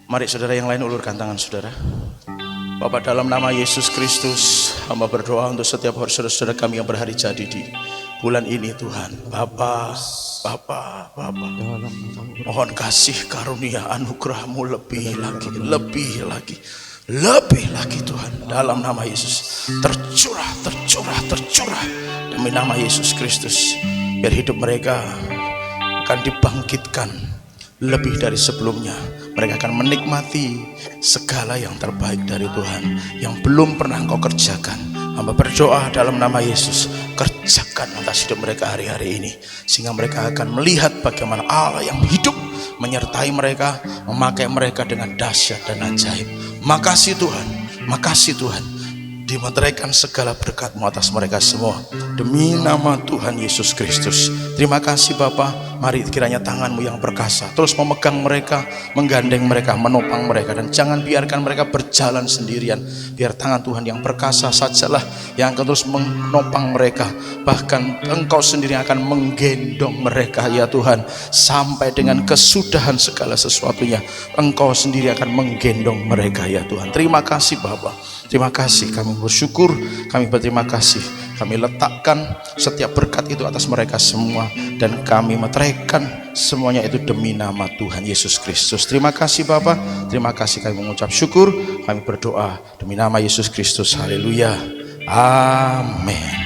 Mari saudara yang lain ulurkan tangan saudara. Bapak, dalam nama Yesus Kristus, hamba berdoa untuk setiap saudara-saudara kami yang berhari jadi di bulan ini Tuhan. Bapak, mohon kasih karunia anugerah-Mu lebih lagi Tuhan, dalam nama Yesus. Tercurah demi nama Yesus Kristus, biar hidup mereka akan dibangkitkan lebih dari sebelumnya. Mereka akan menikmati segala yang terbaik dari Tuhan yang belum pernah Engkau kerjakan. Hamba berdoa dalam nama Yesus, kerjakan atas hidup mereka hari-hari ini, sehingga mereka akan melihat bagaimana Allah yang hidup menyertai mereka, memakai mereka dengan dahsyat dan ajaib. Makasih Tuhan, dimeteraikan segala berkat-Mu atas mereka semua, demi nama Tuhan Yesus Kristus. Terima kasih Bapa. Mari kiranya tangan-Mu yang perkasa terus memegang mereka, menggandeng mereka, menopang mereka, dan jangan biarkan mereka berjalan sendirian. Biar tangan Tuhan yang perkasa sajalah yang akan terus menopang mereka. Bahkan Engkau sendiri akan menggendong mereka ya Tuhan, sampai dengan kesudahan segala sesuatunya. Engkau sendiri akan menggendong mereka ya Tuhan. Terima kasih Bapa. Terima kasih, kami bersyukur, kami berterima kasih. Kami letakkan setiap berkat itu atas mereka semua, dan kami meteraikan semuanya itu demi nama Tuhan Yesus Kristus. Terima kasih Bapa, terima kasih, kami mengucap syukur, kami berdoa demi nama Yesus Kristus. Haleluya, amin.